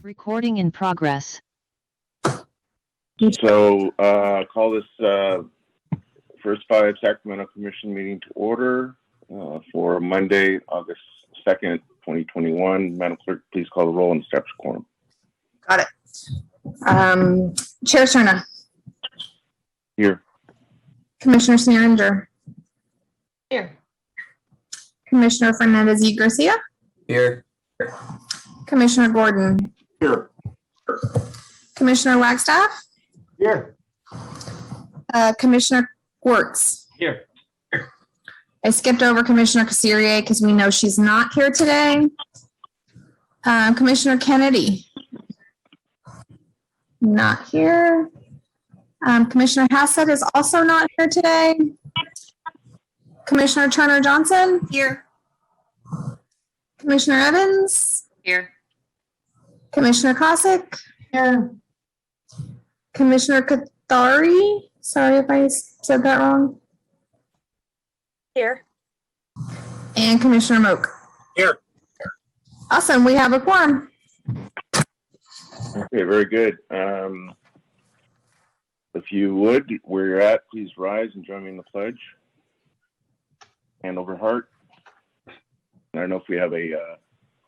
Recording in progress. So call this first 5 Sacramento Commission meeting to order for Monday, August 2nd, 2021. Madam Clerk, please call the roll and establish quorum. Got it. Chair Cerna. Here. Commissioner Sneeringer. Here. Commissioner Fernandez y Garcia. Here. Commissioner Gordon. Here. Commissioner Wagstaff. Here. Commissioner Quartz. Here. I skipped over Commissioner Casirier because we know she's not here today. Commissioner Kennedy. Not here. Commissioner Hassett is also not here today. Commissioner Turner Johnson. Here. Commissioner Evans. Here. Commissioner Cossack. Here. Commissioner Kathari. Sorry if I said that wrong. Here. And Commissioner Moak. Here. Awesome. We have a quorum. Okay, very good. If you would, where you're at, please rise and join me in the pledge. Hand over heart. I don't know if we have a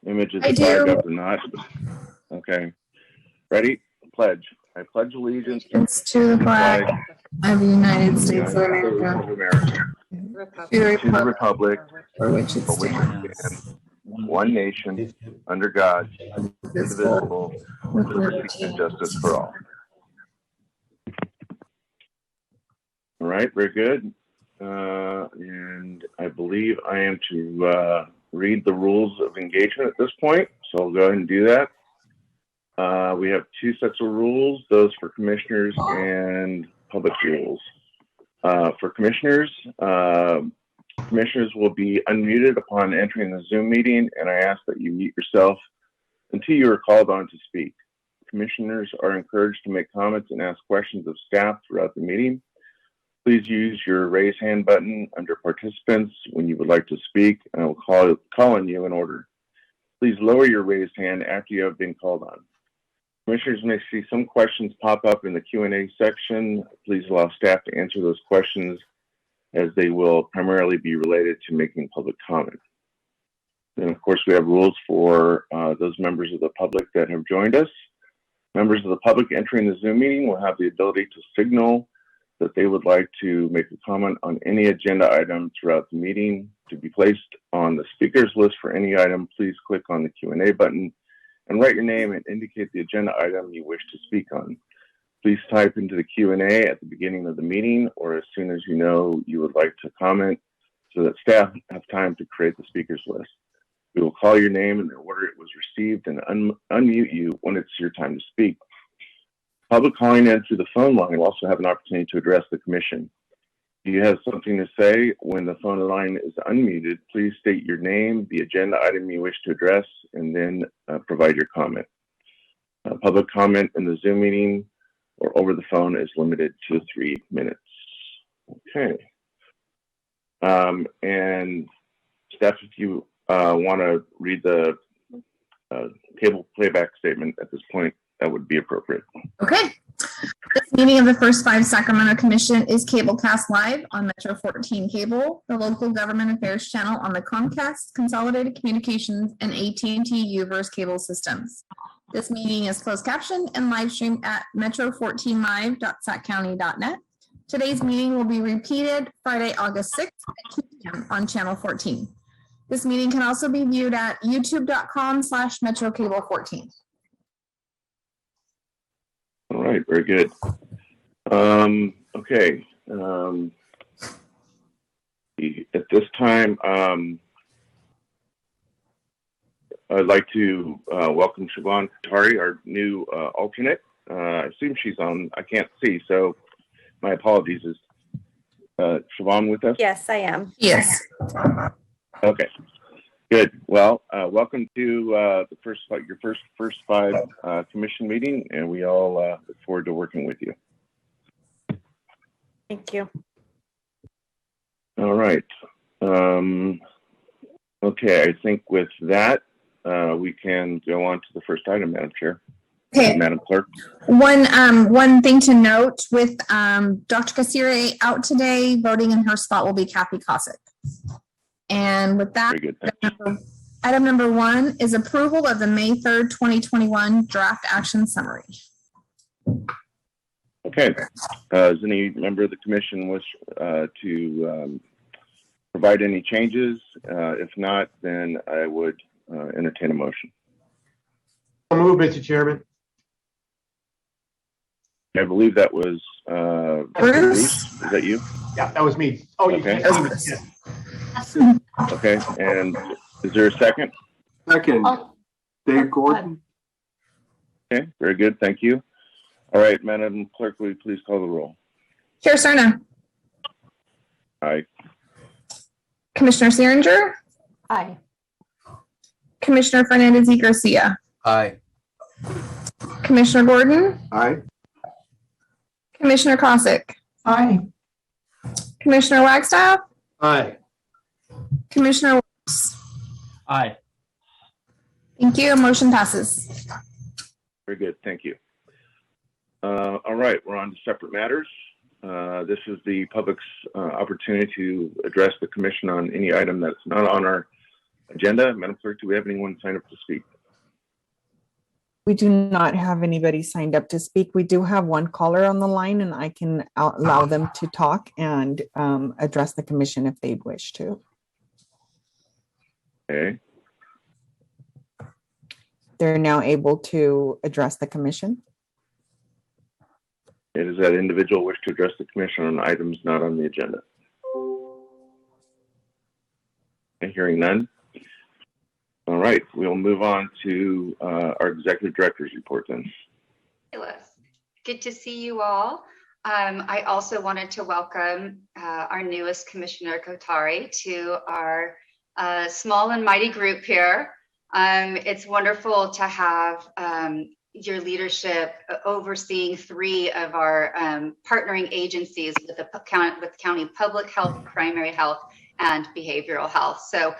image of the flag up or not. Okay. Ready? Pledge. I pledge allegiance To the flag of the United States of America. To the republic for which it stands. One nation, under God, indivisible, with liberty and justice for all. All right, very good. And I believe I am to read the rules of engagement at this point, so I'll go ahead and do that. We have 2 sets of rules, those for commissioners and public rules. For commissioners, commissioners will be unmuted upon entering the Zoom meeting, and I ask that you mute yourself until you are called on to speak. Commissioners are encouraged to make comments and ask questions of staff throughout the meeting. Please use your raise hand button under participants when you would like to speak, and I will call on you in order. Please lower your raised hand after you have been called on. Commissioners may see some questions pop up in the Q&A section. Please allow staff to answer those questions, as they will primarily be related to making public comment. And of course, we have rules for those members of the public that have joined us. Members of the public entering the Zoom meeting will have the ability to signal that they would like to make a comment on any agenda item throughout the meeting. To be placed on the speakers list for any item, please click on the Q&A button and write your name and indicate the agenda item you wish to speak on. Please type into the Q&A at the beginning of the meeting or as soon as you know you would like to comment so that staff have time to create the speakers list. We will call your name in the order it was received and unmute you when it's your time to speak. Public calling in through the phone line will also have an opportunity to address the commission. If you have something to say when the phone line is unmuted, please state your name, the agenda item you wish to address, and then provide your comment. Public comment in the Zoom meeting or over the phone is limited to 3 minutes. Okay. And Steph, if you want to read the cable playback statement at this point, that would be appropriate. Okay. This meeting of the First 5 Sacramento Commission is cablecast live on Metro 14 Cable, the local government affairs channel on the Comcast, Consolidated Communications, and AT&T Uverse cable systems. This meeting is closed captioned and live streamed at metro14live.saccounty.net. Today's meeting will be repeated Friday, August 6th at 2 p.m. on channel 14. This meeting can also be viewed at youtube.com/metrocable14. All right, very good. Okay. At this time, I'd like to welcome Siobhan Katari, our new alternate. I assume she's on. I can't see, so my apologies. Is Siobhan with us? Yes, I am. Yes. Okay. Good. Well, welcome to your first 5 commission meeting, and we all look forward to working with you. Thank you. All right. Okay, I think with that, we can go on to the first item, Madam Chair. Okay, Madam Clerk. one thing to note with Dr. Kasire out today, voting in her spot will be Kathy Cossack. And with that, Very good. Thanks. item number 1 is approval of the May 3rd, 2021 draft action summary. Okay. Does any member of the commission wish to provide any changes? If not, then I would entertain a motion. I'll move, Mr. Chairman. I believe that was Bruce? Is that you? Yeah, that was me. Oh, you Okay. can't see me. Yes. Okay. And is there a second? Second, I'll- Dave Gordon. Okay. Very good. Thank you. All right, Madam Clerk, will you please call the roll? Chair Cerna, Aye. Commissioner Seringer, Aye. Commissioner Fernandez y Garcia, Aye. Commissioner Gordon, Aye. Commissioner Cossack, Aye. Commissioner Wagstaff, Aye. Commissioner Weiss. Aye. Thank you. Motion passes. Very good. Thank you. All right, we're on to separate matters. This is the public's opportunity to address the commission on any item that's not on our agenda. Madam Clerk, do we have anyone signed up to speak? We do not have anybody signed up to speak. We do have one caller on the line, and I can allow them to talk and address the commission if they'd wish to. Okay. They're now able to address the commission. Does that individual wish to address the commission on items not on the agenda? Okay, hearing none. All right, we'll move on to our executive director's report then. Fabulous. Good to see you all. I also wanted to welcome our newest Commissioner Kotari to our small and mighty group here. It's wonderful to have your leadership overseeing 3 of our partnering agencies with the county public health, primary health, and behavioral health. So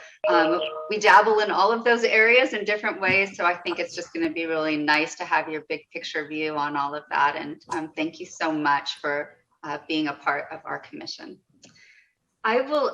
we dabble in all of those areas in different ways. So I think it's just going to be really nice to have your big picture view on all of that. And thank you so much for being a part of our commission. I will,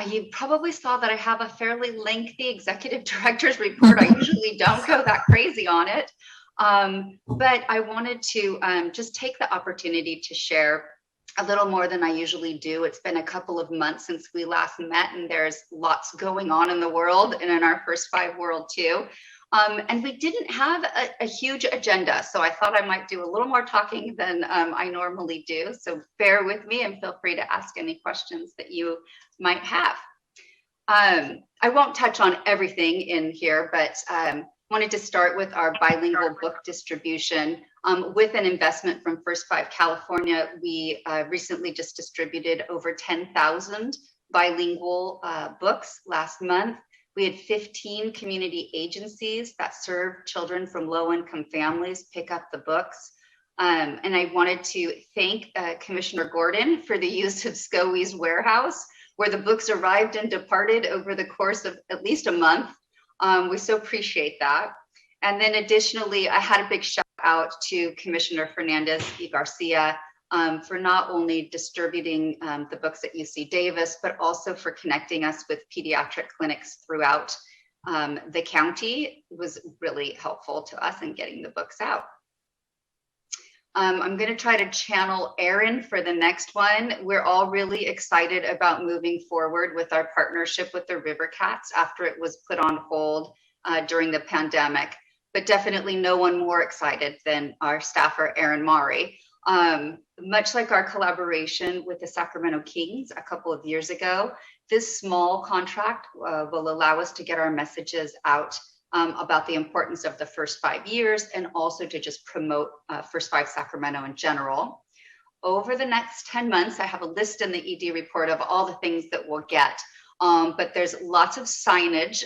you probably saw that I have a fairly lengthy executive director's report. I usually don't go that crazy on it. But I wanted to just take the opportunity to share a little more than I usually do. It's been a couple of months since we last met, and there's lots going on in the world and in our First 5 world too. And we didn't have a huge agenda, so I thought I might do a little more talking than I normally do. So bear with me and feel free to ask any questions that you might have. I won't touch on everything in here, but wanted to start with our bilingual book distribution. With an investment from First 5 California, we recently just distributed over 10,000 bilingual books last month. We had 15 community agencies that serve children from low-income families pick up the books. And I wanted to thank Commissioner Gordon for the use of SCOE's warehouse, where the books arrived and departed over the course of at least a month. We so appreciate that. And then additionally, I had a big shout out to Commissioner Fernandez y Garcia for not only distributing the books at UC Davis, but also for connecting us with pediatric clinics throughout the county. It was really helpful to us in getting the books out. I'm going to try to channel Erin for the next one. We're all really excited about moving forward with our partnership with the River Cats after it was put on hold during the pandemic, but definitely no one more excited than our staffer, Erin Maury. Much like our collaboration with the Sacramento Kings a couple of years ago, this small contract will allow us to get our messages out about the importance of the first 5 years and also to just promote First 5 Sacramento in general. Over the next 10 months, I have a list in the ED report of all the things that we'll get. But there's lots of signage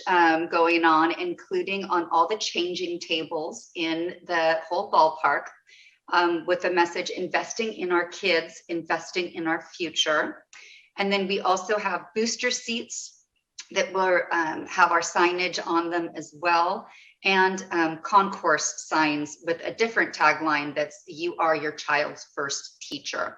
going on, including on all the changing tables in the whole ballpark with the message, investing in our kids, investing in our future. And then we also have booster seats that will have our signage on them as well. and concourse signs with a different tagline that's "You are your child's first teacher."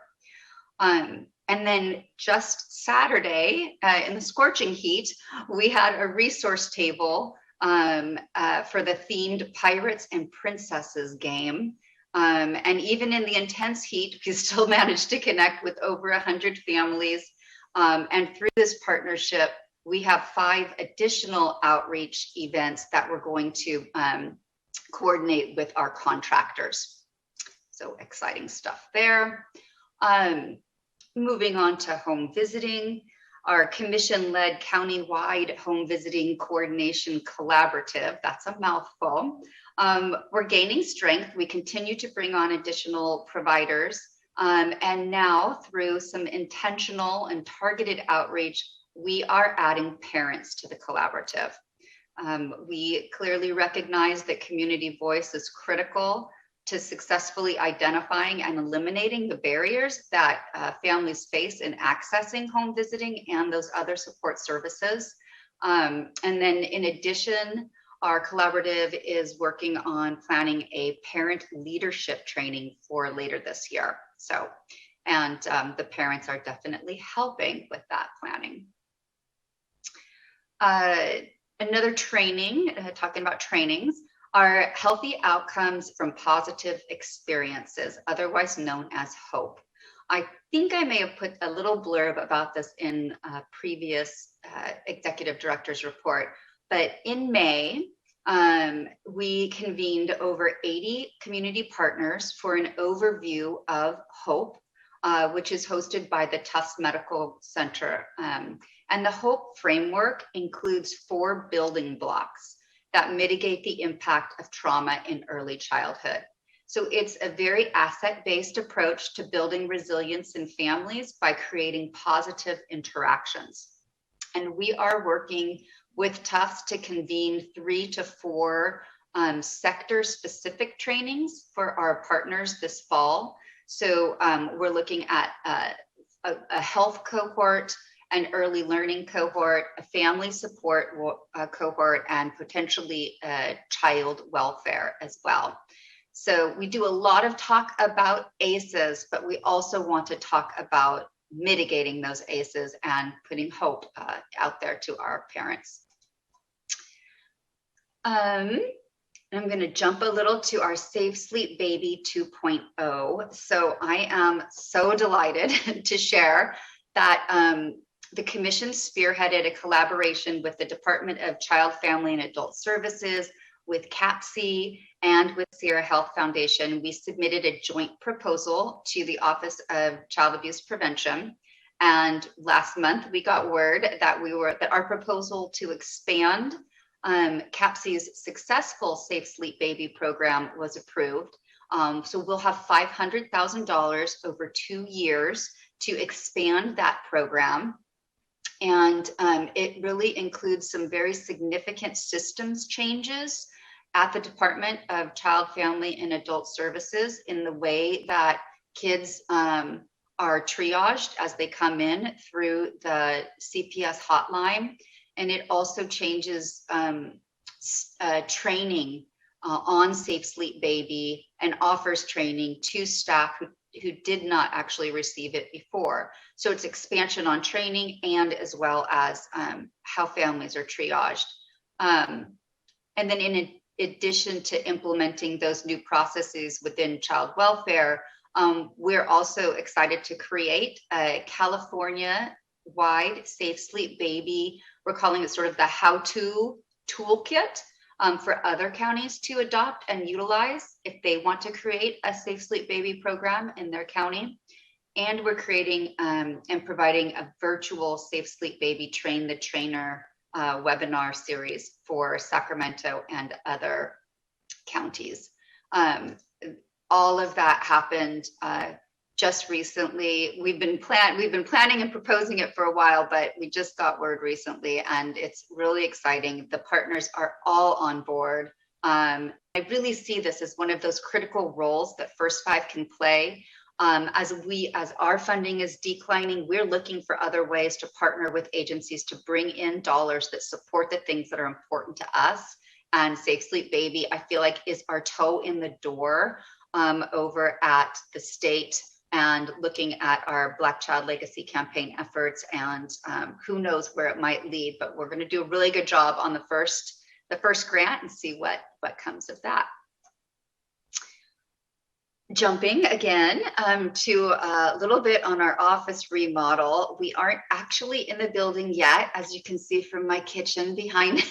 And then just Saturday, in the scorching heat, we had a resource table for the themed Pirates and Princesses game. And even in the intense heat, we still managed to connect with over 100 families. And through this partnership, we have 5 additional outreach events that we're going to coordinate with our contractors. So exciting stuff there. Moving on to home visiting, our commission-led countywide home visiting coordination collaborative, that's a mouthful. We're gaining strength. We continue to bring on additional providers. And now through some intentional and targeted outreach, we are adding parents to the collaborative. We clearly recognize that community voice is critical to successfully identifying and eliminating the barriers that families face in accessing home visiting and those other support services. And then in addition, our collaborative is working on planning a parent leadership training for later this year. So, and the parents are definitely helping with that planning. Another training, talking about trainings, are healthy outcomes from positive experiences, otherwise known as HOPE. I think I may have put a little blurb about this in a previous executive director's report, but in May, we convened over 80 community partners for an overview of HOPE, which is hosted by the Tufts Medical Center. And the HOPE framework includes 4 building blocks that mitigate the impact of trauma in early childhood. So it's a very asset-based approach to building resilience in families by creating positive interactions. And we are working with Tufts to convene 3 to 4 sector-specific trainings for our partners this fall. So we're looking at a health cohort, an early learning cohort, a family support cohort, and potentially child welfare as well. So we do a lot of talk about ACEs, but we also want to talk about mitigating those ACEs and putting hope out there to our parents. I'm going to jump a little to our Safe Sleep Baby 2.0. So I am so delighted to share that the Commission spearheaded a collaboration with the Department of Child, Family, and Adult Services, with CAPC, and with Sierra Health Foundation. We submitted a joint proposal to the Office of Child Abuse Prevention. And last month, we got word that our proposal to expand CAPC's successful Safe Sleep Baby program was approved. So we'll have $500,000 over 2 years to expand that program. And it really includes some very significant systems changes at the Department of Child, Family, and Adult Services in the way that kids are triaged as they come in through the CPS hotline. And it also changes training on Safe Sleep Baby and offers training to staff who did not actually receive it before. So it's expansion on training and as well as how families are triaged. And then in addition to implementing those new processes within child welfare, we're also excited to create a California-wide Safe Sleep Baby. We're calling it sort of the how-to toolkit for other counties to adopt and utilize if they want to create a Safe Sleep Baby program in their county. And we're creating and providing a virtual Safe Sleep Baby Train the Trainer webinar series for Sacramento and other counties. All of that happened just recently. We've been planning and proposing it for a while, but we just got word recently, and it's really exciting. The partners are all on board. I really see this as one of those critical roles that First Five can play. As our funding is declining, we're looking for other ways to partner with agencies to bring in dollars that support the things that are important to us and Safe Sleep Baby, I feel like is our toe in the door over at the state and looking at our Black Child Legacy campaign efforts, and who knows where it might lead, but we're going to do a really good job on the first grant and see what comes of that. Jumping again to a little bit on our office remodel. We aren't actually in the building yet, as you can see from my kitchen behind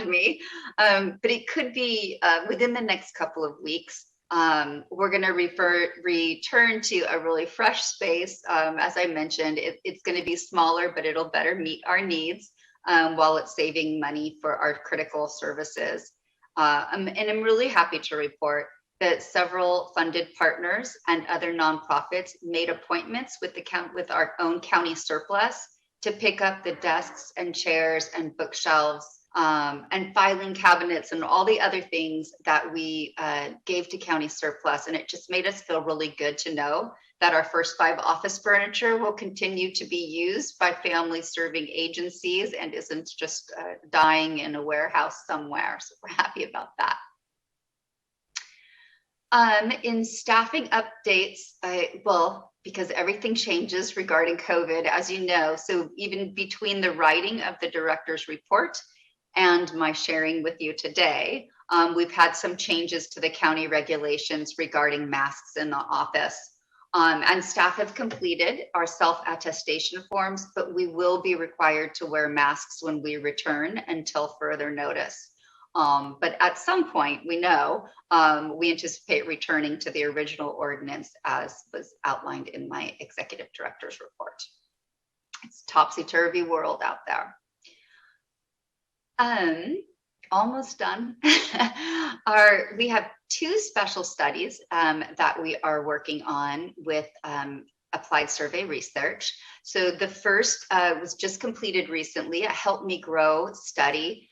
me, but it could be within the next couple of weeks. We're going to return to a really fresh space. As I mentioned, it's going to be smaller, but it'll better meet our needs while it's saving money for our critical services. And I'm really happy to report that several funded partners and other nonprofits made appointments with our own county surplus to pick up the desks and chairs and bookshelves and filing cabinets and all the other things that we gave to county surplus. And it just made us feel really good to know that our first 5 office furniture will continue to be used by family serving agencies and isn't just dying in a warehouse somewhere. So we're happy about that. In staffing updates, because everything changes regarding COVID, as you know, so even between the writing of the director's report and my sharing with you today, we've had some changes to the county regulations regarding masks in the office. And staff have completed our self-attestation forms, but we will be required to wear masks when we return until further notice. But at some point, we know we anticipate returning to the original ordinance as was outlined in my executive director's report. It's a topsy-turvy world out there. Almost done. We have 2 special studies that we are working on with applied survey research. So the first was just completed recently, a Help Me Grow study,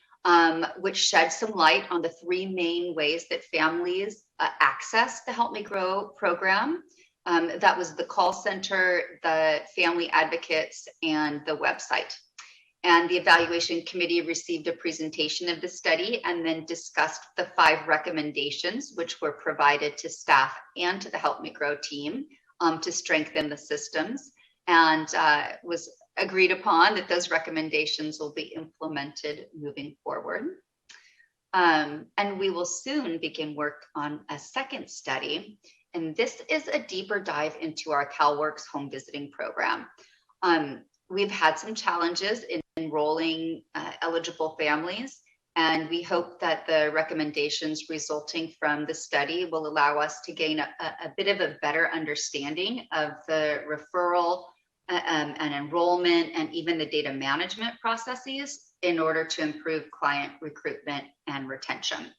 which shed some light on the 3 main ways that families access the Help Me Grow program. That was the call center, the family advocates, and the website. And the evaluation committee received a presentation of the study and then discussed the 5 recommendations which were provided to staff and to the Help Me Grow team to strengthen the systems, and was agreed upon that those recommendations will be implemented moving forward. And we will soon begin work on a second study. And this is a deeper dive into our CalWorks home visiting program. We've had some challenges in enrolling eligible families, and we hope that the recommendations resulting from the study will allow us to gain a bit of a better understanding of the referral and enrollment and even the data management processes in order to improve client recruitment and retention.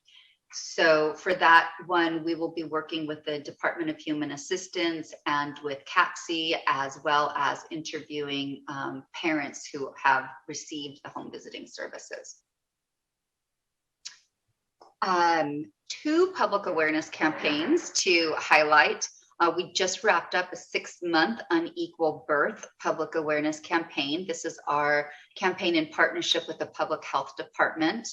So for that one, we will be working with the Department of Human Assistance and with CAPC, as well as interviewing parents who have received the home visiting services. 2 public awareness campaigns to highlight. We just wrapped up a 6-month unequal birth public awareness campaign. This is our campaign in partnership with the Public Health Department.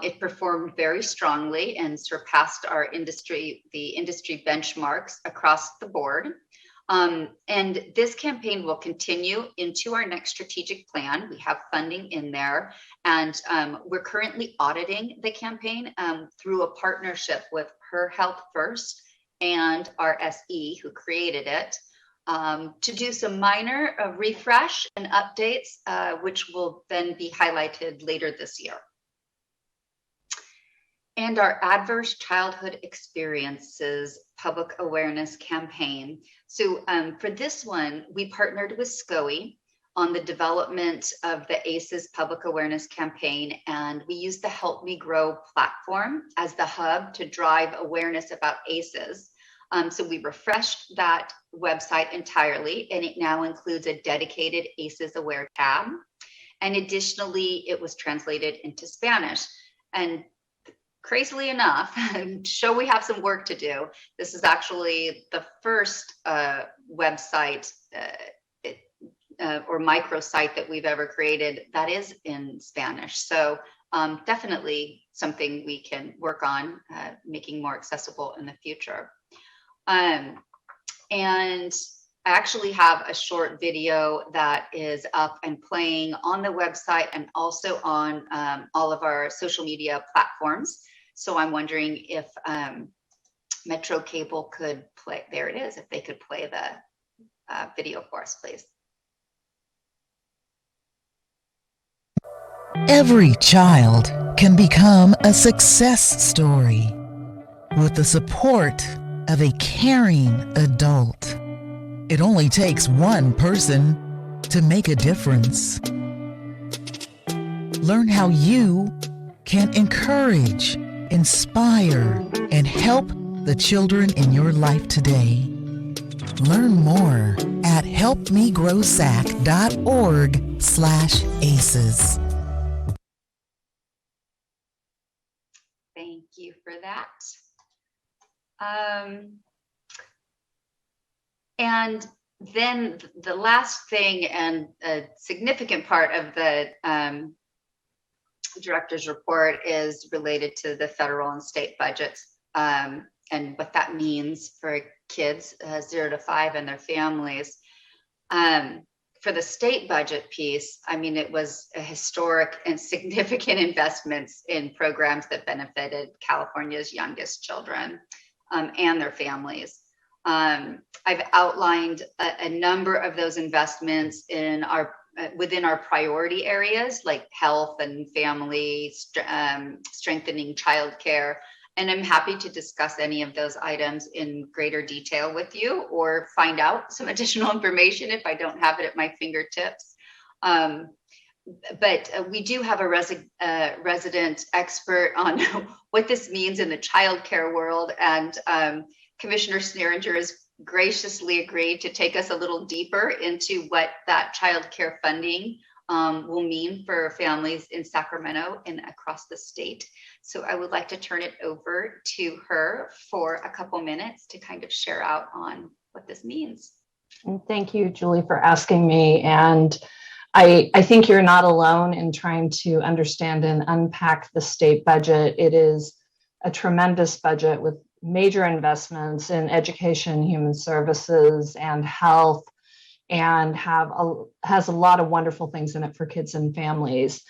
It performed very strongly and surpassed the industry benchmarks across the board. And this campaign will continue into our next strategic plan. We have funding in there, and we're currently auditing the campaign through a partnership with Her Health First and our SE who created it, to do some minor refresh and updates, which will then be highlighted later this year. And our Adverse Childhood Experiences Public Awareness Campaign. So for this one, we partnered with SCOE on the development of the ACEs Public Awareness Campaign, and we used the Help Me Grow platform as the hub to drive awareness about ACEs. So we refreshed that website entirely, and it now includes a dedicated ACEs Aware tab. And additionally, it was translated into Spanish. And crazily enough, to show we have some work to do, this is actually the first website or microsite that we've ever created that is in Spanish. So definitely something we can work on making more accessible in the future. And I actually have a short video that is up and playing on the website and also on all of our social media platforms. So I'm wondering if Metro Cable could play, there it is, if they could play the video for us, please. Every child can become a success story with the support of a caring adult. It only takes one person to make a difference. Learn how you can encourage, inspire, and help the children in your life today. Learn more at helpmegrowsac.org/ACES. Thank you for that. And then the last thing, and a significant part of the director's report, is related to the federal and state budgets and what that means for kids 0 to 5 and their families. For the state budget piece, I mean, it was a historic and significant investments in programs that benefited California's youngest children and their families. I've outlined a number of those investments in our within our priority areas like health and family, strengthening childcare, and I'm happy to discuss any of those items in greater detail with you or find out some additional information if I don't have it at my fingertips. But we do have a resident expert on what this means in the childcare world, and Commissioner Sneeringer has graciously agreed to take us a little deeper into what that childcare funding will mean for families in Sacramento and across the state. So I would like to turn it over to her for a couple minutes to kind of share out on what this means. And thank you, Julie, for asking me. And I think you're not alone in trying to understand and unpack the state budget. It is a tremendous budget with major investments in education, human services, and health, and has a lot of wonderful things in it for kids and families.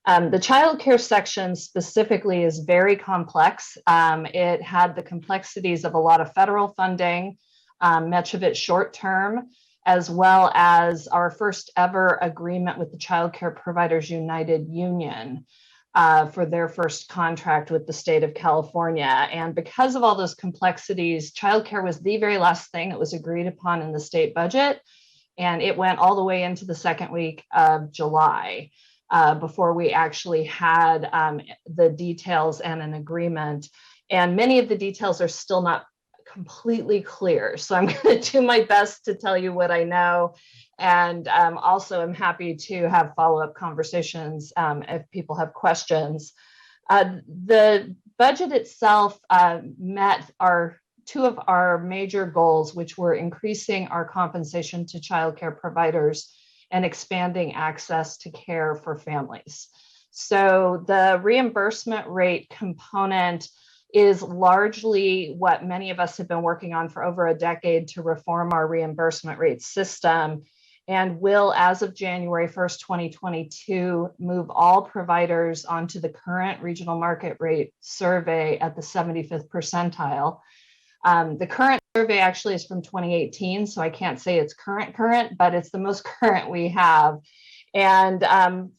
The child care section specifically is very complex. It had the complexities of a lot of federal funding, much of it short term, as well as our first ever agreement with the Child Care Providers United Union for their first contract with the state of California. And because of all those complexities, childcare was the very last thing that was agreed upon in the state budget. And it went all the way into the second week of July before we actually had the details and an agreement. And many of the details are still not completely clear. So I'm going to do my best to tell you what I know. And also I'm happy to have follow-up conversations if people have questions. The budget itself met two of our major goals, which were increasing our compensation to childcare providers and expanding access to care for families. So the reimbursement rate component is largely what many of us have been working on for over a decade to reform our reimbursement rate system, and will, as of January 1st, 2022, move all providers onto the current regional market rate survey at the 75th percentile. The current survey actually is from 2018, so I can't say it's current, but it's the most current we have. And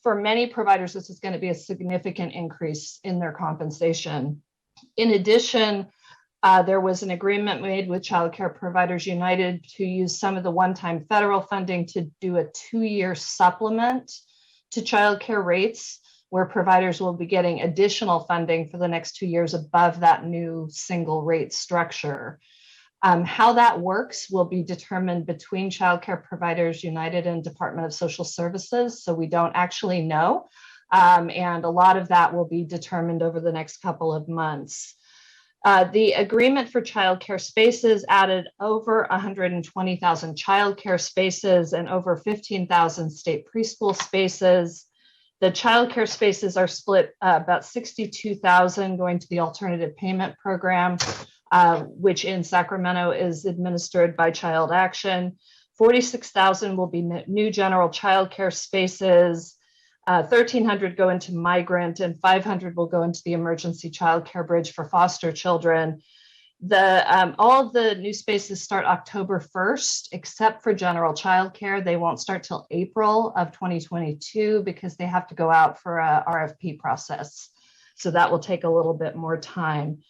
for many providers, this is going to be a significant increase in their compensation. In addition, there was an agreement made with Child Care Providers United to use some of the one-time federal funding to do a 2-year supplement to childcare rates, where providers will be getting additional funding for the next 2 years above that new single rate structure. How that works will be determined between Child Care Providers United and Department of Social Services, so we don't actually know. And a lot of that will be determined over the next couple of months. The agreement for childcare spaces added over 120,000 childcare spaces and over 15,000 state preschool spaces. The childcare spaces are split about 62,000 going to the alternative payment program, which in Sacramento is administered by Child Action. 46,000 will be new general childcare spaces. 1,300 go into migrant, and 500 will go into the emergency childcare bridge for foster children. All of the new spaces start October 1st, except for general childcare. They won't start till April of 2022 because they have to go out for a RFP process. So that will take a little bit more time.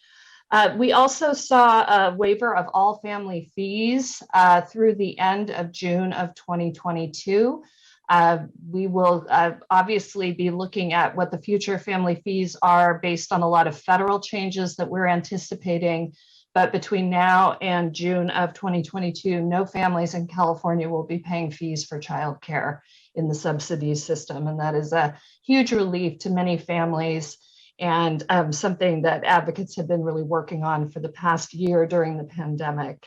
We also saw a waiver of all family fees through the end of June of 2022. We will obviously be looking at what the future family fees are based on a lot of federal changes that we're anticipating. But between now and June of 2022, no families in California will be paying fees for childcare in the subsidy system. And that is a huge relief to many families, and something that advocates have been really working on for the past year during the pandemic.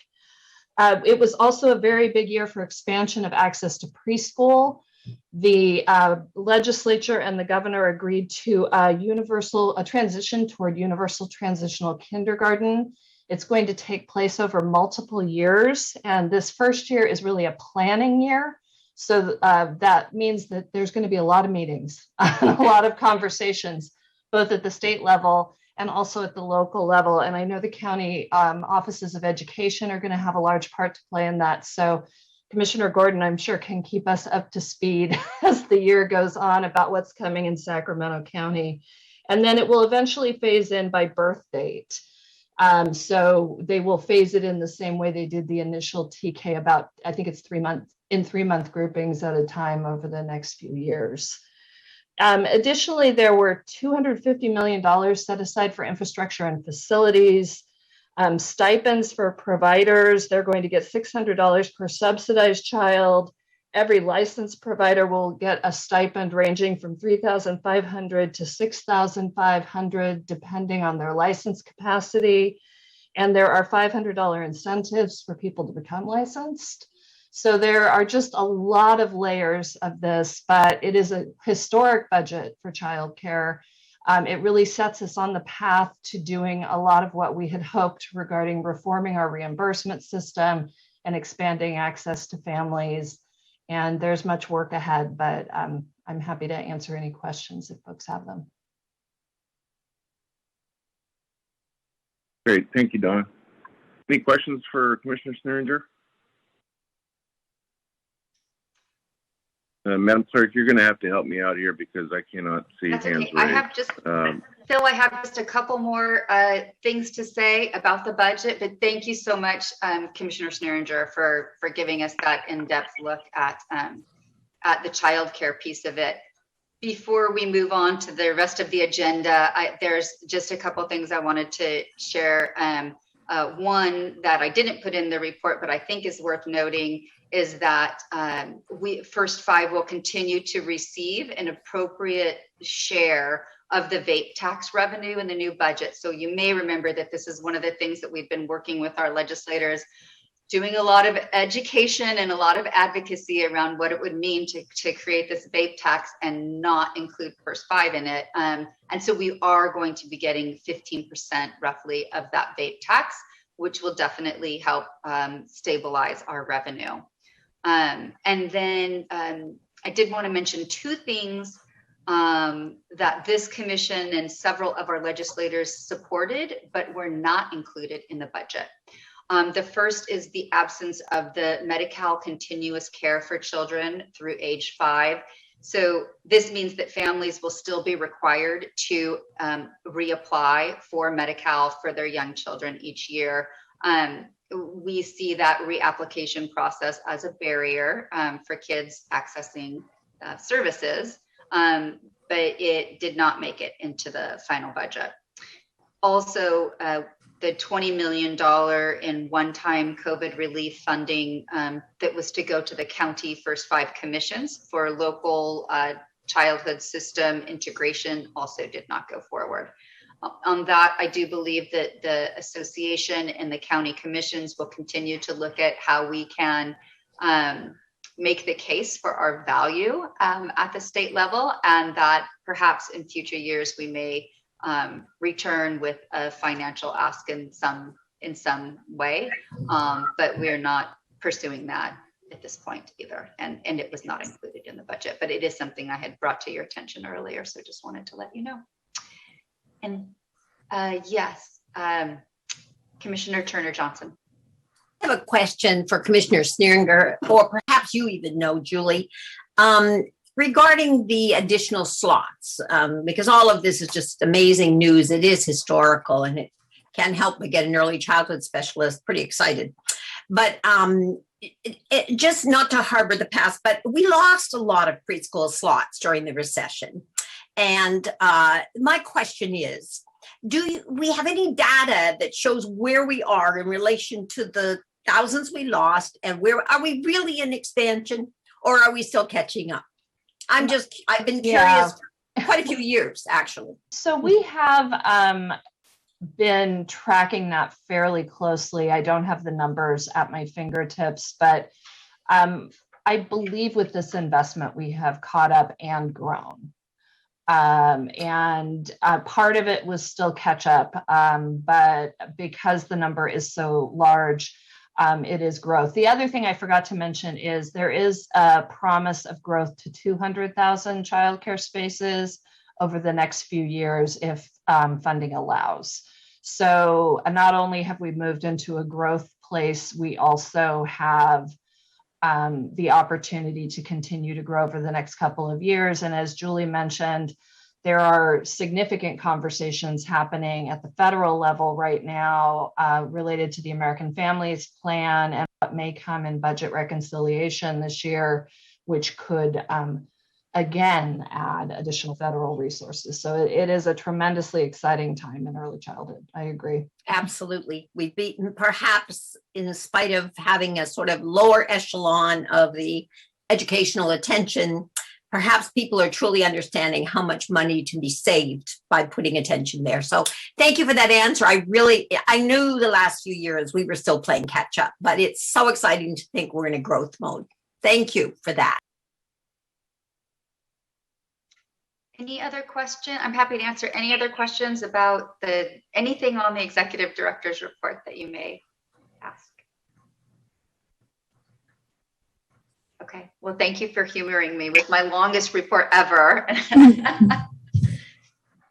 It was also a very big year for expansion of access to preschool. The legislature and the governor agreed to a transition toward universal transitional kindergarten. It's going to take place over multiple years, and this first year is really a planning year. So that means that there's going to be a lot of meetings, a lot of conversations, both at the state level and also at the local level. And I know the county offices of education are going to have a large part to play in that. So Commissioner Gordon, I'm sure, can keep us up to speed as the year goes on about what's coming in Sacramento County. And then it will eventually phase in by birth date. So they will phase it in the same way they did the initial TK, about, I think it's 3 months, in 3-month groupings at a time over the next few years. Additionally, there were $250 million set aside for infrastructure and facilities. Stipends for providers, they're going to get $600 per subsidized child. Every licensed provider will get a stipend ranging from $3,500 to $6,500, depending on their license capacity. And there are $500 incentives for people to become licensed. So there are just a lot of layers of this, but it is a historic budget for childcare. It really sets us on the path to doing a lot of what we had hoped regarding reforming our reimbursement system and expanding access to families. And there's much work ahead, but I'm happy to answer any questions if folks have them. Great, thank you, Donna. Any questions for Commissioner Sneeringer? Madam Clerk, you're going to have to help me out here because I cannot see That's hands okay. raised. I have just, Phil, I have just a couple more things to say about the budget, but thank you so much, Commissioner Sneeringer, for giving us that in-depth look at the childcare piece of it. Before we move on to the rest of the agenda, there's just a couple things I wanted to share. One that I didn't put in the report, but I think is worth noting, is that First Five will continue to receive an appropriate share of the vape tax revenue in the new budget. So you may remember that this is one of the things that we've been working with our legislators, doing a lot of education and a lot of advocacy around what it would mean to create this vape tax and not include First Five in it. And so we are going to be getting 15% roughly of that vape tax, which will definitely help stabilize our revenue. And then I did want to mention two things that this commission and several of our legislators supported, but were not included in the budget. The first is the absence of the Medi-Cal continuous care for children through age 5. So this means that families will still be required to reapply for Medi-Cal for their young children each year. We see that reapplication process as a barrier for kids accessing services, but it did not make it into the final budget. Also, the $20 million in one-time COVID relief funding that was to go to the county First Five commissions for local childhood system integration also did not go forward. On that, I do believe that the association and the county commissions will continue to look at how we can make the case for our value at the state level, and that perhaps in future years we may return with a financial ask in some way, but we're not pursuing that at this point either, and it was not included in the budget, but it is something I had brought to your attention earlier, so just wanted to let you know. And yes, Commissioner Turner Johnson. I have a question for Commissioner Sneeringer, or perhaps you even know, Julie, regarding the additional slots, because all of this is just amazing news. It is historical, and it can help me get an early childhood specialist. Pretty excited. But just not to harbor the past, but we lost a lot of preschool slots during the recession. And my question is, do we have any data that shows where we are in relation to the thousands we lost, and where are we really in expansion, or are we still catching up? I've been curious for quite a few years, actually. So we have been tracking that fairly closely. I don't have the numbers at my fingertips, but I believe with this investment, we have caught up and grown. And part of it was still catch up, but because the number is so large, it is growth. The other thing I forgot to mention is there is a promise of growth to 200,000 childcare spaces over the next few years if funding allows. So not only have we moved into a growth place, we also have the opportunity to continue to grow for the next couple of years. And as Julie mentioned, there are significant conversations happening at the federal level right now related to the American Families Plan and what may come in budget reconciliation this year, which could again add additional federal resources. So it is a tremendously exciting time in early childhood. I agree. Absolutely. We've beaten, perhaps in spite of having a sort of lower echelon of the educational attention, perhaps people are truly understanding how much money to be saved by putting attention there. So thank you for that answer. I knew the last few years we were still playing catch up, but it's so exciting to think we're in a growth mode. Thank you for that. Any other question? I'm happy to answer any other questions about anything on the executive director's report that you may ask. Okay, well, thank you for humoring me with my longest report ever.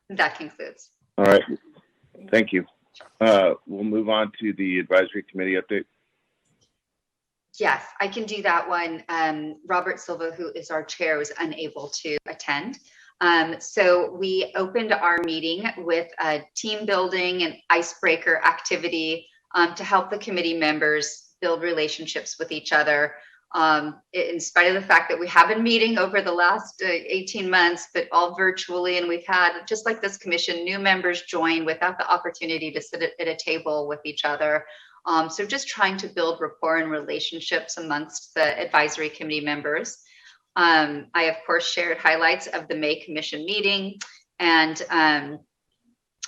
That concludes. All right, thank you. We'll move on to the advisory committee update. Yes, I can do that one. Robert Silva, who is our chair, was unable to attend. So we opened our meeting with a team building and icebreaker activity to help the committee members build relationships with each other. In spite of the fact that we have been meeting over the last 18 months, but all virtually, and we've had, just like this commission, new members join without the opportunity to sit at a table with each other. So just trying to build rapport and relationships amongst the advisory committee members. I, of course, shared highlights of the May Commission meeting, and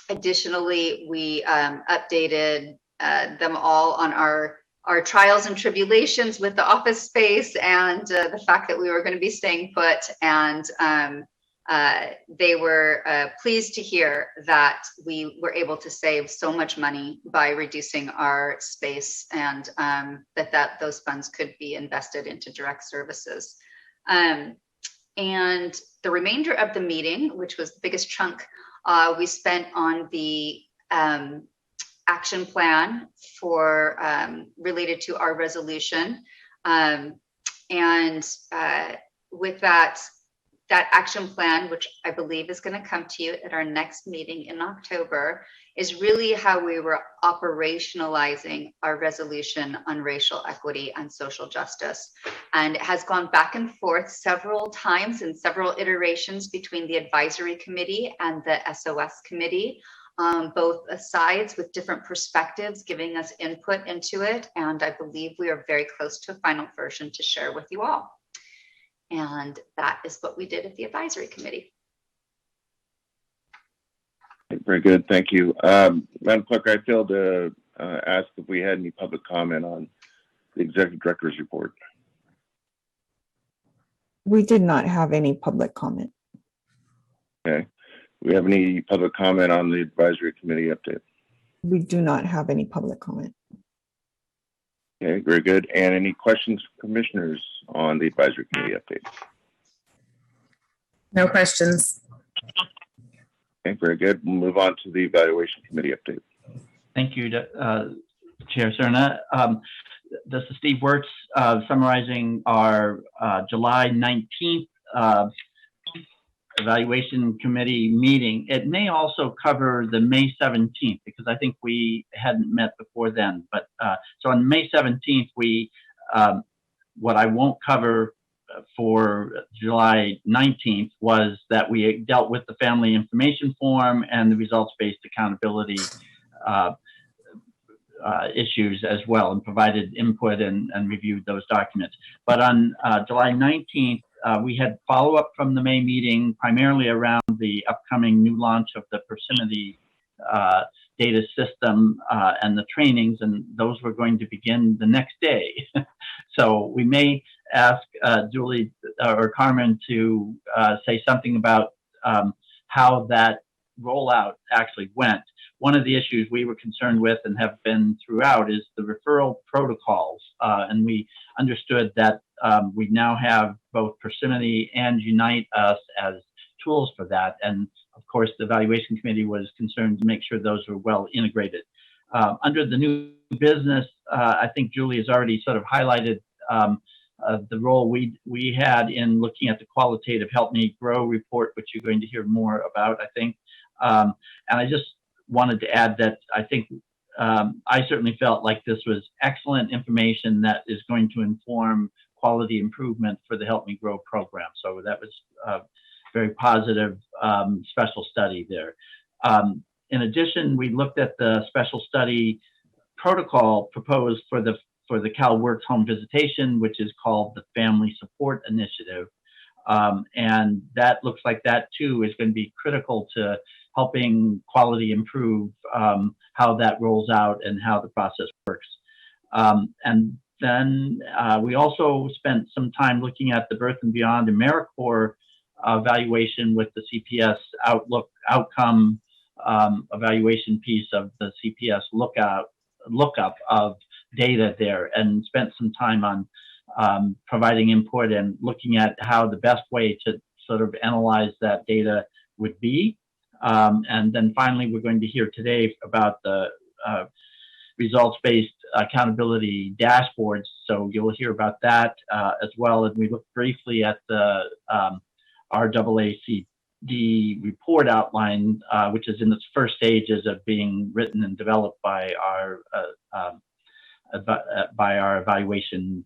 additionally, we updated them all on our trials and tribulations with the office space and the fact that we were going to be staying put. And they were pleased to hear that we were able to save so much money by reducing our space, and that those funds could be invested into direct services. And the remainder of the meeting, which was the biggest chunk, we spent on the action plan for related to our resolution. With that action plan, which I believe is going to come to you at our next meeting in October, is really how we were operationalizing our resolution on racial equity and social justice. And it has gone back and forth several times in several iterations between the advisory committee and the SOS committee, both sides with different perspectives giving us input into it. And I believe we are very close to a final version to share with you all. And that is what we did at the advisory committee. Very good, thank you. Madam Clerk, I failed to ask if we had any public comment on the executive director's report. We did not have any public comment. Okay. Do we have any public comment on the advisory committee update? We do not have any public comment. Okay, very good. And any questions from commissioners on the advisory committee update? No questions. Okay, very good. We'll move on to the evaluation committee update. Thank you, Chair Cerna. This is Steve Wirtz summarizing our July 19th evaluation committee meeting. It may also cover the May 17th because I think we hadn't met before then. But so on May 17th, we what I won't cover for July 19th was that we dealt with the family information form and the results-based accountability issues as well, and provided input and reviewed those documents. But on July 19th, we had follow-up from the May meeting, primarily around the upcoming new launch of the Persimmon data system and the trainings, and those were going to begin the next day. So we may ask Julie or Carmen to say something about how that rollout actually went. One of the issues we were concerned with and have been throughout is the referral protocols. And we understood that we now have both Persimmon and Unite Us as tools for that. And of course, the evaluation committee was concerned to make sure those were well integrated. Under the new business, I think Julie has already sort of highlighted the role we had in looking at the qualitative Help Me Grow report, which you're going to hear more about, I think. And I just wanted to add that I think I certainly felt like this was excellent information that is going to inform quality improvement for the Help Me Grow program. So that was a very positive special study there. In addition, we looked at the special study protocol proposed for the Cal Works home visitation, which is called the Family Support Initiative. And that looks like that too is going to be critical to helping quality improve how that rolls out and how the process works. And then we also spent some time looking at the Birth and Beyond AmeriCorps evaluation with the CPS outcome evaluation piece of the CPS lookup of data there, and spent some time on providing input and looking at how the best way to sort of analyze that data would be. And then finally, we're going to hear today about the results-based accountability dashboards. So you'll hear about that as well. And we looked briefly at the RAACD report outline, which is in its first stages of being written and developed by our evaluation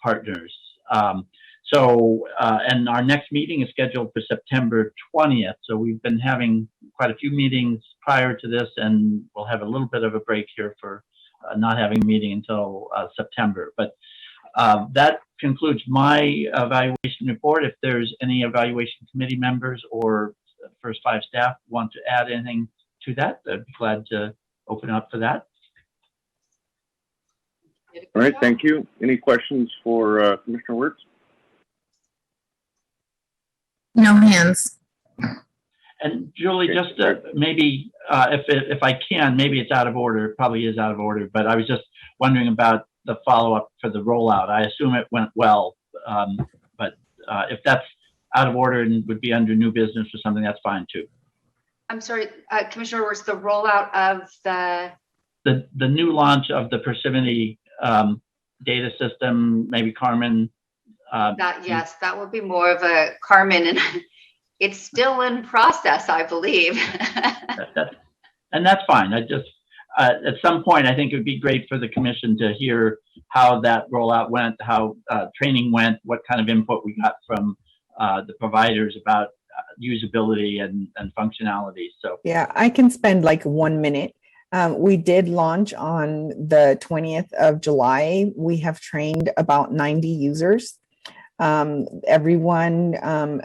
partners. And our next meeting is scheduled for September 20th. So we've been having quite a few meetings prior to this, and we'll have a little bit of a break here for not having a meeting until September. But that concludes my evaluation report. If there's any evaluation committee members or first five staff want to add anything to that, I'd be glad to open up for that. All right, thank you. Any questions for Commissioner Wirtz? No hands. And Julie, just maybe if I can, maybe it's out of order. It probably is out of order, but I was just wondering about the follow-up for the rollout. I assume it went well, but if that's out of order and would be under new business or something, that's fine too. I'm sorry, Commissioner Wirtz, the rollout of the new launch of the Persimmon data system. Maybe Carmen. Yes, that would be more of a Carmen, and it's still in process, I believe. And that's fine. I just at some point I think it would be great for the commission to hear how that rollout went, how training went, what kind of input we got from the providers about usability and functionality. So Yeah, I can spend like 1 minute. We did launch on the 20th of July. We have trained about 90 users. Everyone,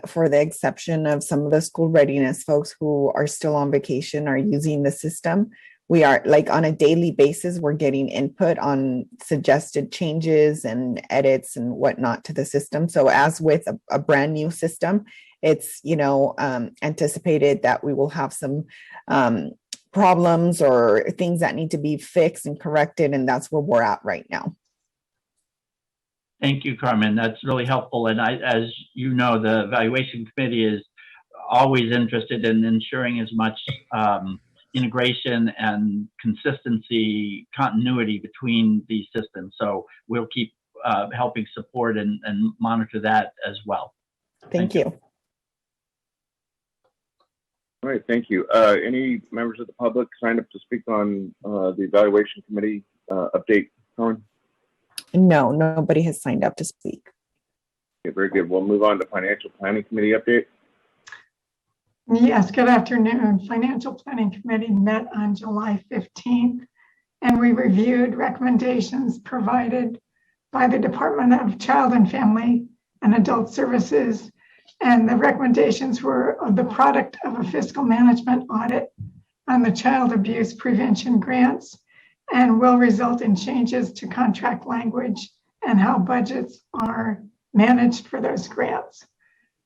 for the exception of some of the school readiness folks who are still on vacation, are using the system. we are like on a daily basis, we're getting input on suggested changes and edits and whatnot to the system. So as with a brand new system, it's, anticipated that we will have some problems or things that need to be fixed and corrected. And that's where we're at right now. Thank you, Carmen. That's really helpful. And as you know, the evaluation committee is always interested in ensuring as much integration and consistency, continuity between these systems. So we'll keep helping support and monitor that as well. Thank you. All right, thank you. Any members of the public signed up to speak on the evaluation committee update, Carmen? No, nobody has signed up to speak. Okay, very good. We'll move on to financial planning committee update. Yes, good afternoon. Financial Planning Committee met on July 15th, and we reviewed recommendations provided by the Department of Child and Family and Adult Services. And the recommendations were the product of a fiscal management audit on the child abuse prevention grants and will result in changes to contract language and how budgets are managed for those grants.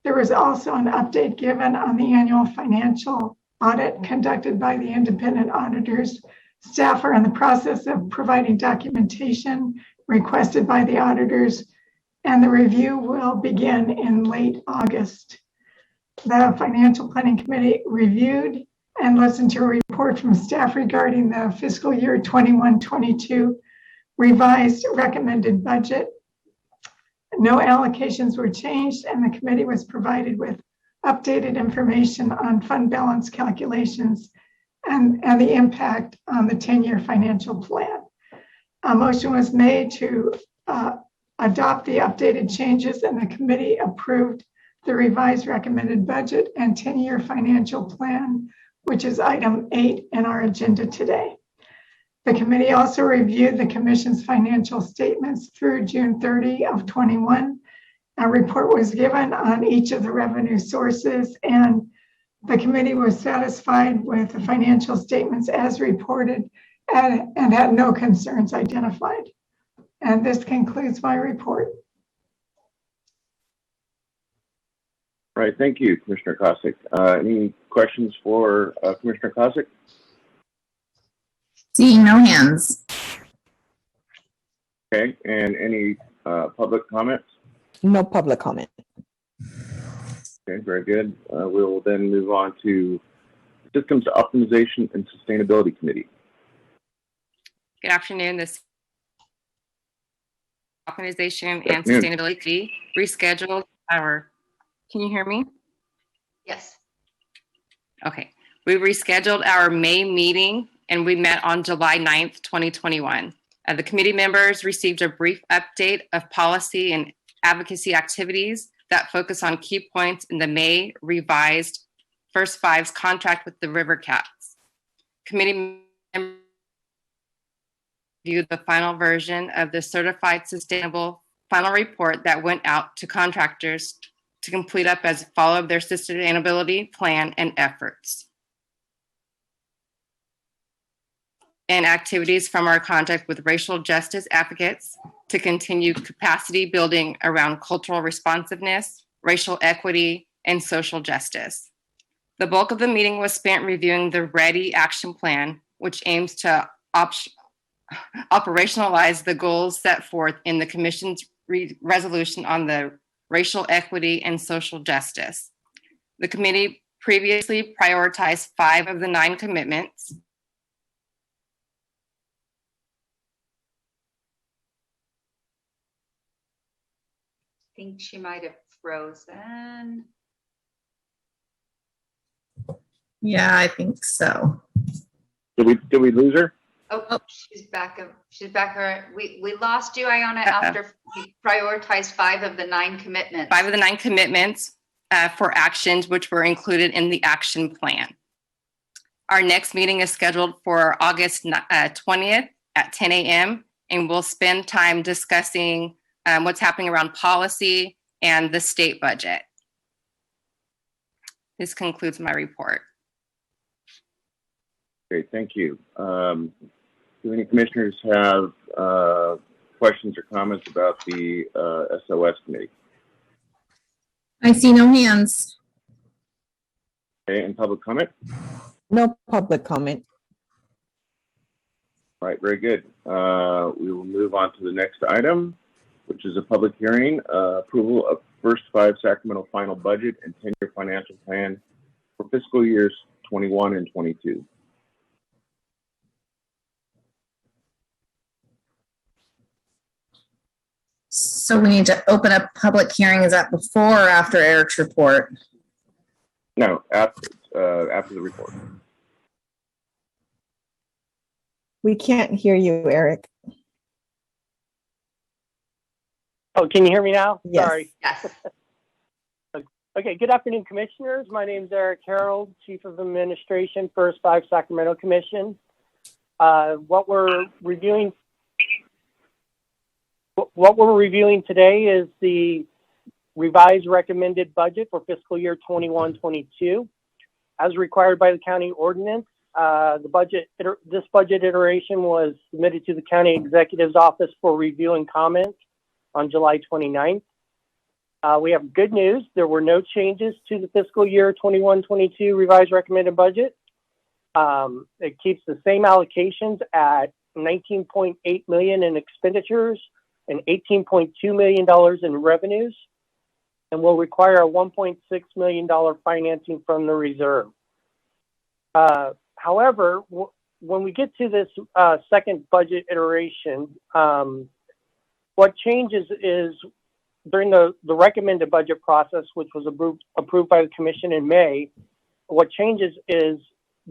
There was also an update given on the annual financial audit conducted by the independent auditors. Staff are in the process of providing documentation requested by the auditors, and the review will begin in late August. The Financial Planning Committee reviewed and listened to a report from staff regarding the fiscal year 21-22 revised recommended budget. No allocations were changed, and the committee was provided with updated information on fund balance calculations and the impact on the 10-year financial plan. A motion was made to adopt the updated changes, and the committee approved the revised recommended budget and 10-year financial plan, which is item 8 in our agenda today. The committee also reviewed the commission's financial statements through June 30 of 21. A report was given on each of the revenue sources, and the committee was satisfied with the financial statements as reported and had no concerns identified. And this concludes my report. All right, thank you, Commissioner Kosick. Any questions for Commissioner Kosick? Seeing no hands. Okay, and any public comments? No public comment. Okay, very good. We will then move on to Systems Optimization and Sustainability Committee. Good afternoon. This Optimization and Sustainability Committee rescheduled our, can you hear me? Yes. Okay. We rescheduled our May meeting and we met on July 9th, 2021. The committee members received a brief update of policy and advocacy activities that focus on key points in the May revised First Fives contract with the River Cats. Committee members reviewed the final version of the certified sustainable final report that went out to contractors to complete up as follow their sustainability plan and efforts. And activities from our contact with racial justice advocates to continue capacity building around cultural responsiveness, racial equity, and social justice. The bulk of the meeting was spent reviewing the READY action plan, which aims to operationalize the goals set forth in the Commission's resolution on the racial equity and social justice. The committee previously prioritized 5 of the 9 commitments. I think she might have frozen. Yeah, I think so. Did we lose her? Oh, she's back. She's back. We lost you, Iona, after we prioritized 5 of the 9 commitments. 5 of the 9 commitments for actions which were included in the action plan. Our next meeting is scheduled for August 20th at 10 a.m. and we'll spend time discussing what's happening around policy and the state budget. This concludes my report. Great, thank you. Do any commissioners have questions or comments about the SOS committee? I see no hands. Okay, and public comment? No public comment. All right, very good. We will move on to the next item, which is a public hearing, approval of first 5 Sacramento final budget and 10-year financial plan for fiscal years 21 and 22. So we need to open up public hearing. Is that before or after Eric's report? No, after the report. We can't hear you, Eric. Oh, can you hear me now? Yes. Sorry. Yes. Okay, good afternoon, commissioners. My name is Eric Harold, Chief of Administration, First 5 Sacramento Commission. What we're reviewing today is the revised recommended budget for fiscal year 21-22. As required by the county ordinance, this budget iteration was submitted to the county executive's office for review and comment on July 29th. We have good news. There were no changes to the fiscal year 21-22 revised recommended budget. It keeps the same allocations at $19.8 million in expenditures and $18.2 million in revenues, and will require a $1.6 million financing from the reserve. However, when we get to this second budget iteration, what changes is during the recommended budget process, which was approved by the commission in May, what changes is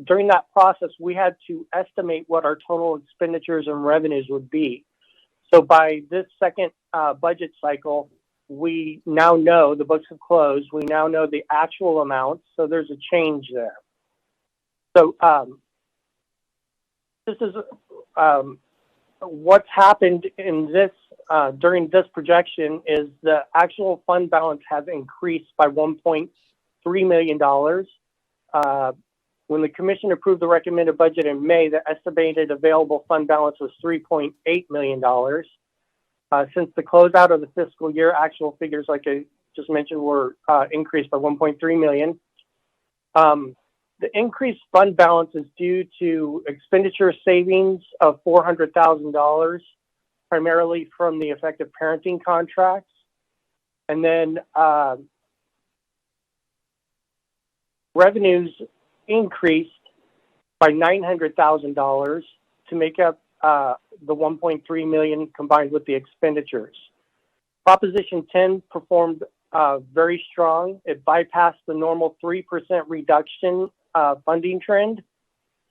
during that process, we had to estimate what our total expenditures and revenues would be. So by this second budget cycle, we now know the books have closed. We now know the actual amounts. So there's a change there. So this is what's happened in this during this projection is the actual fund balance has increased by $1.3 million. When the commission approved the recommended budget in May, the estimated available fund balance was $3.8 million. Since the closeout of the fiscal year, actual figures, like I just mentioned, were increased by $1.3 million. The increased fund balance is due to expenditure savings of $400,000, primarily from the effective parenting contracts. And then revenues increased by $900,000 to make up the $1.3 million combined with the expenditures. Proposition 10 performed very strong. It bypassed the normal 3% reduction funding trend,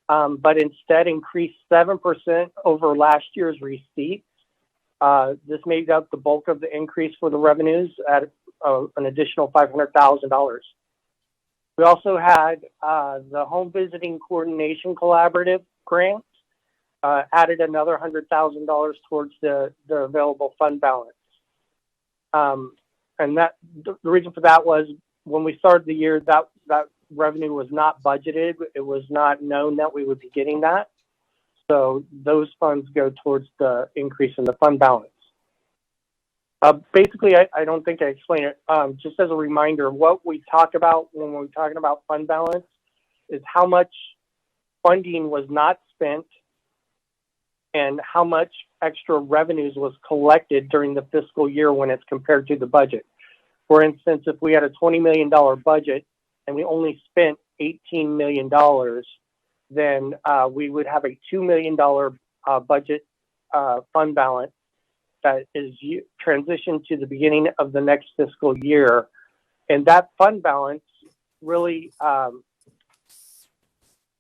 but instead increased 7% over last year's receipts. This made up the bulk of the increase for the revenues at an additional $500,000. We also had the Home Visiting Coordination Collaborative grant, added another $100,000 towards the available fund balance. And that the reason for that was when we started the year, that revenue was not budgeted. It was not known that we would be getting that. So those funds go towards the increase in the fund balance. Basically, I don't think I explained it. Just as a reminder, what we talk about when we're talking about fund balance is how much funding was not spent and how much extra revenues was collected during the fiscal year when it's compared to the budget. For instance, if we had a $20 million budget and we only spent $18 million, then we would have a $2 million budget fund balance that is transitioned to the beginning of the next fiscal year. And that fund balance really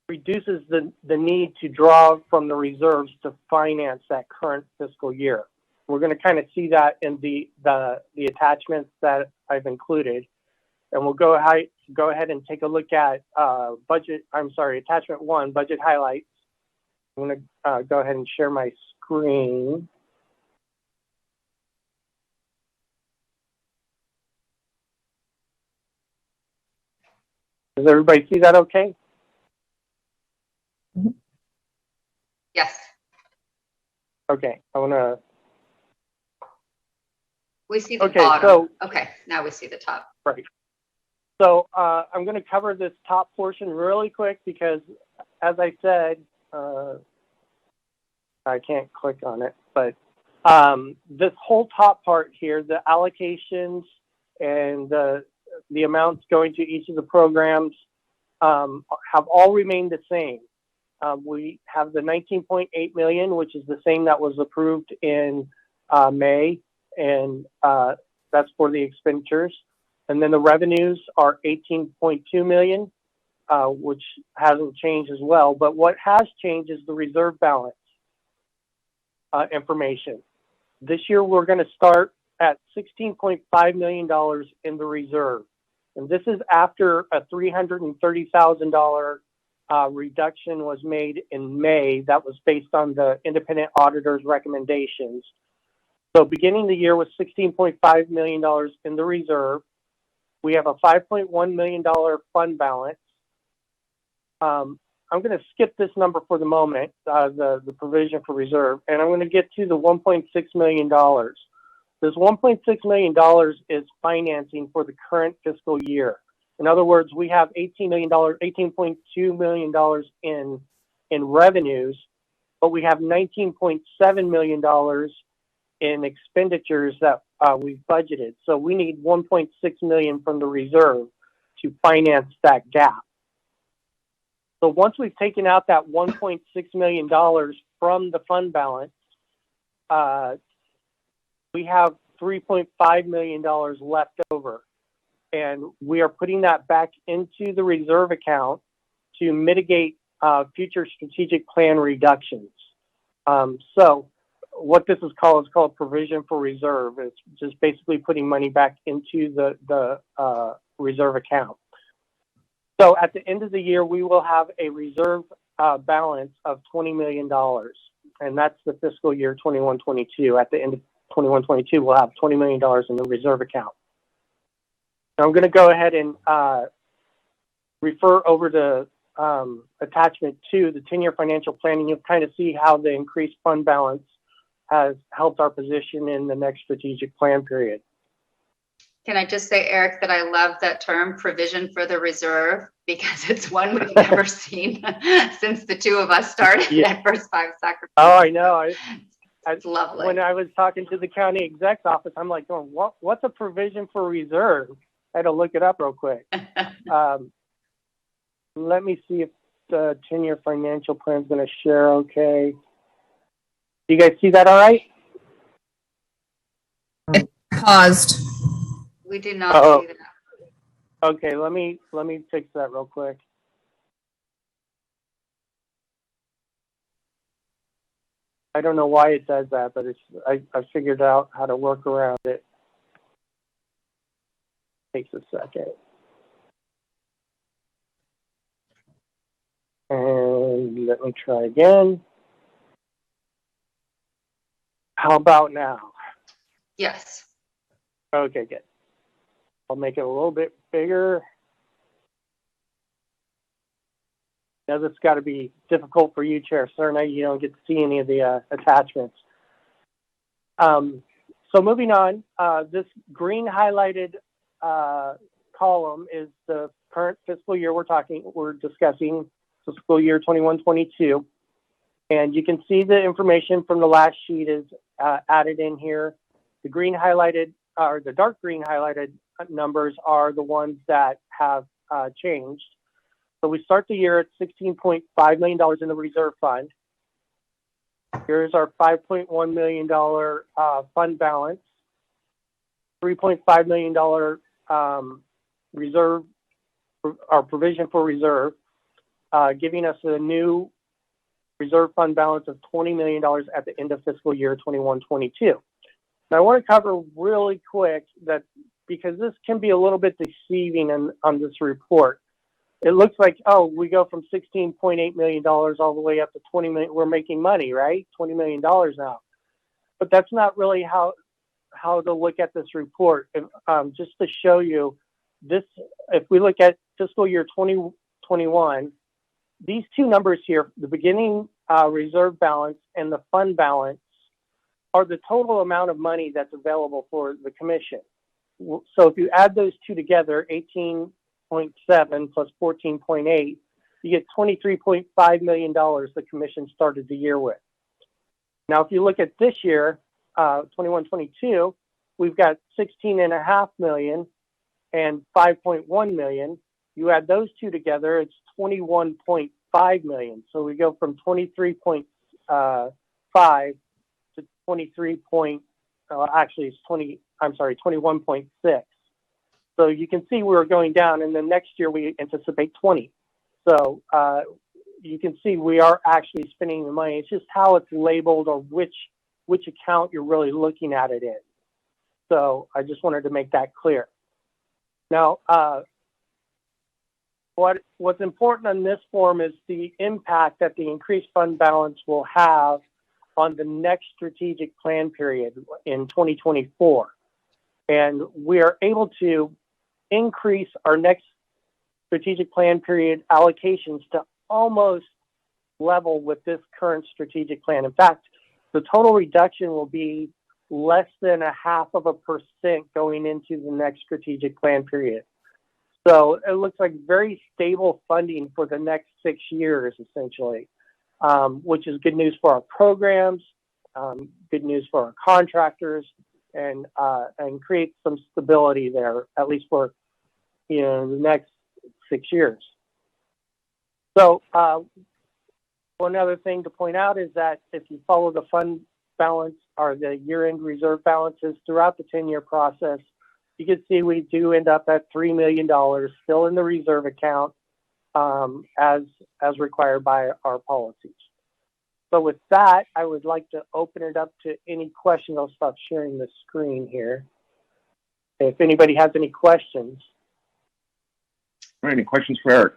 reduces the need to draw from the reserves to finance that current fiscal year. We're going to kind of see that in the attachments that I've included. And we'll go ahead and take a look at attachment 1, budget highlights. I'm going to go ahead and share my screen. Does everybody see that okay? Yes, Okay, I want to. we see the Okay, bottom. so Okay, now we see the top. right. So I'm going to cover this top portion really quick because, as I said, I can't click on it, but this whole top part here, the allocations and the amounts going to each of the programs have all remained the same. We have the 19.8 million, which is the same that was approved in May, and that's for the expenditures. And then the revenues are 18.2 million, which hasn't changed as well. But what has changed is the reserve balance information. This year, we're going to start at $16.5 million in the reserve. And this is after a $330,000 reduction was made in May that was based on the independent auditor's recommendations. So beginning the year with $16.5 million in the reserve, we have a $5.1 million fund balance. I'm going to skip this number for the moment, the provision for reserve, and I'm going to get to the $1.6 million. This $1.6 million is financing for the current fiscal year. In other words, we have $18.2 million in revenues, but we have $19.7 million in expenditures that we've budgeted. So we need $1.6 million from the reserve to finance that gap. So once we've taken out that $1.6 million from the fund balance, we have $3.5 million left over. And we are putting that back into the reserve account to mitigate future strategic plan reductions. So what this is called provision for reserve. It's just basically putting money back into the reserve account. So at the end of the year, we will have a reserve balance of $20 million. And that's the fiscal year 21-22. At the end of 21-22, we'll have $20 million in the reserve account. Now I'm going to go ahead and refer over to attachment 2, the 10-year financial planning. You'll kind of see how the increased fund balance has helped our position in the next strategic plan period. Can I just say, Eric, that I love that term, provision for the reserve, because it's one we've never seen since the two of us started at First 5 Sacramento. Oh, I know. It's lovely. When I was talking to the county exec's office, I'm like, going, what's a provision for reserve? I had to look it up real quick. Let me see if the 10-year financial plan is going to share okay. Do you guys see that all right? Paused. We do not see that. Okay, let me fix that real quick. I don't know why it does that, but I figured out how to work around it. Takes a second. And let me try again. How about now? Yes. Okay, good. I'll make it a little bit bigger. Now this got to be difficult for you, Chair Cerna. You don't get to see any of the attachments. So moving on, this green highlighted column is the current fiscal year we're discussing, fiscal year 21-22. And you can see the information from the last sheet is added in here. The green highlighted, or the dark green highlighted numbers are the ones that have changed. So we start the year at $16.5 million in the reserve fund. Here's our $5.1 million fund balance, $3.5 million reserve, our provision for reserve, giving us a new reserve fund balance of $20 million at the end of fiscal year 21-22. Now I want to cover really quick that because this can be a little bit deceiving on this report. It looks like, oh, we go from $16.8 million all the way up to $20 million. We're making money, right? $20 million now. But that's not really how to look at this report. Just to show you this, if we look at fiscal year 2021, these two numbers here, the beginning reserve balance and the fund balance, are the total amount of money that's available for the commission. So if you add those two together, 18.7 plus 14.8, you get $23.5 million the commission started the year with. Now, if you look at this year, 21-22, we've got 16.5 million and 5.1 million. You add those two together, it's 21.5 million. So we go from 23.5 to 21.6. So you can see we're going down, and then next year we anticipate 20. So you can see we are actually spending the money. It's just how it's labeled or which account you're really looking at it in. So I just wanted to make that clear. Now, what's important on this form is the impact that the increased fund balance will have on the next strategic plan period in 2024. And we are able to increase our next strategic plan period allocations to almost level with this current strategic plan. In fact, the total reduction will be less than 0.5% going into the next strategic plan period. So it looks like very stable funding for the next 6 years, essentially, which is good news for our programs, good news for our contractors, and create some stability there, at least for the next 6 years. So one other thing to point out is that if you follow the fund balance or the year-end reserve balances throughout the 10-year process, you can see we do end up at $3 million still in the reserve account as required by our policies. So with that, I would like to open it up to any questions. I'll stop sharing the screen here. If anybody has any questions. All right, any questions for Eric?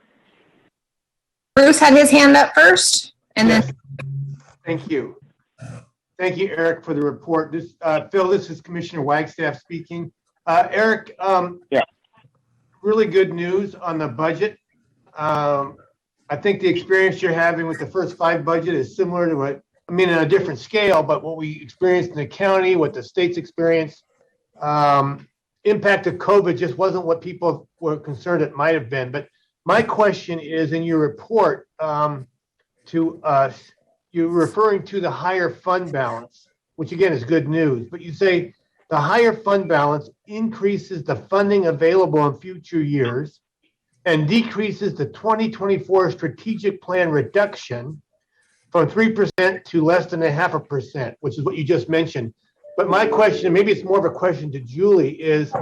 Bruce had his hand up first, and then. Thank you. Thank you, Eric, for the report. Phil, this is Commissioner Wagstaff speaking. Eric, yeah, really good news on the budget. I think the experience you're having with the first 5 budget is similar to what, I mean, on a different scale, but what we experienced in the county, what the state's experienced. Impact of COVID just wasn't what people were concerned it might have been. But my question is, in your report to us, you're referring to the higher fund balance, which again is good news, but you say the higher fund balance increases the funding available in future years and decreases the 2024 strategic plan reduction from 3% to less than 0.5%, which is what you just mentioned. But my question, maybe it's more of a question to Julie, is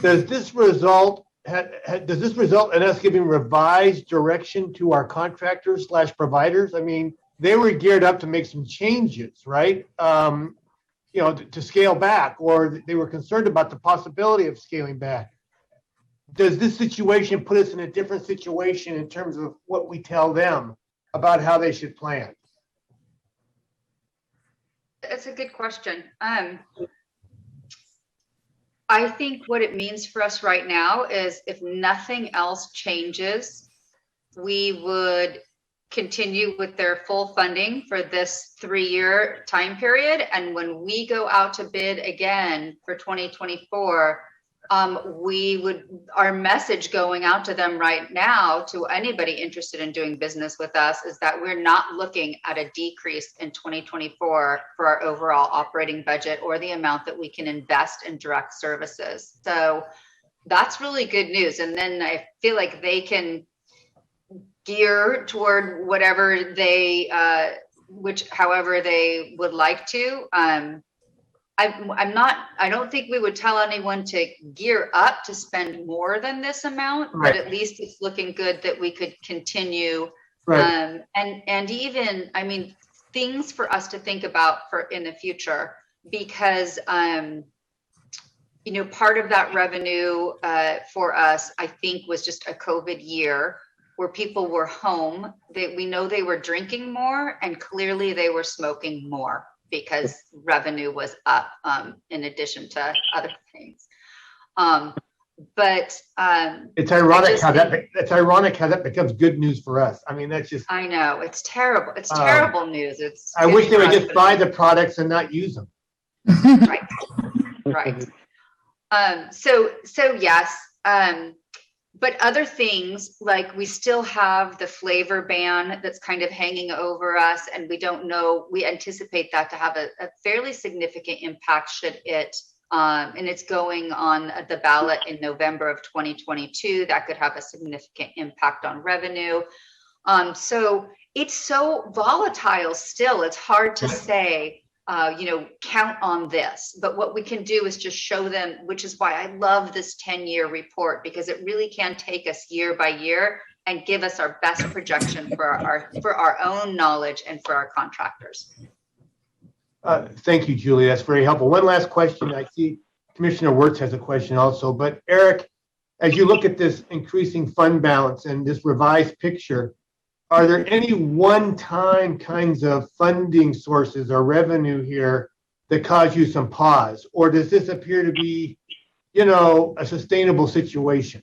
does this result in us giving revised direction to our contractors / providers? I mean, they were geared up to make some changes, right? To scale back, or they were concerned about the possibility of scaling back. Does this situation put us in a different situation in terms of what we tell them about how they should plan? That's a good question. I think what it means for us right now is if nothing else changes, we would continue with their full funding for this 3-year time period. And when we go out to bid again for 2024, our message going out to them right now, to anybody interested in doing business with us, is that we're not looking at a decrease in 2024 for our overall operating budget or the amount that we can invest in direct services. So that's really good news. And then I feel like they can gear toward whatever they, however they would like to. I don't think we would tell anyone to gear up to spend more than this amount, right. But at least it's looking good that we could continue. Right. And even, I mean, things for us to think about for in the future, because, part of that revenue for us, I think, was just a COVID year where people were home. We know they were drinking more, and clearly they were smoking more, because revenue was up in addition to other things. but It's ironic just how think- that's ironic how that becomes good news for us. I mean, that's just. I know it's terrible. It's terrible news. It's. I good wish they for would us, just but buy the products and not use them. right, right. So yes. But other things, like we still have the flavor ban that's kind of hanging over us, and we don't know, we anticipate that to have a fairly significant impact should it, and it's going on the ballot in November of 2022. That could have a significant impact on revenue. So it's so volatile still. It's hard to say, count on this. But what we can do is just show them, which is why I love this 10-year report, because it really can take us year by year and give us our best projection for our own knowledge and for our contractors. Thank you, Julie. That's very helpful. One last question. I see Commissioner Wirtz has a question also. But Eric, as you look at this increasing fund balance and this revised picture, are there any one-time kinds of funding sources or revenue here that cause you some pause? Or does this appear to be, a sustainable situation?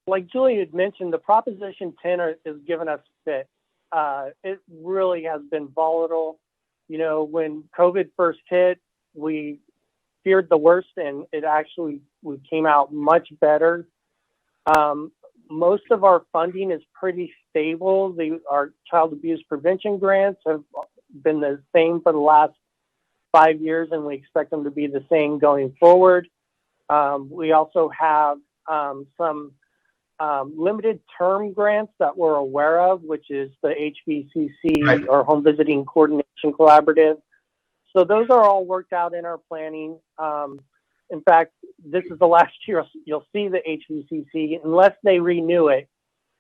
Like Julie had mentioned, the Proposition 10 is giving us fit. It really has been volatile. When COVID first hit, we feared the worst, and we came out much better. Most of our funding is pretty stable. Our child abuse prevention grants have been the same for the last 5 years, and we expect them to be the same going forward. We also have some limited term grants that we're aware of, which is the HVCC, right, or Home Visiting Coordination Collaborative. So those are all worked out in our planning. In fact, this is the last year you'll see the HVCC. Unless they renew it,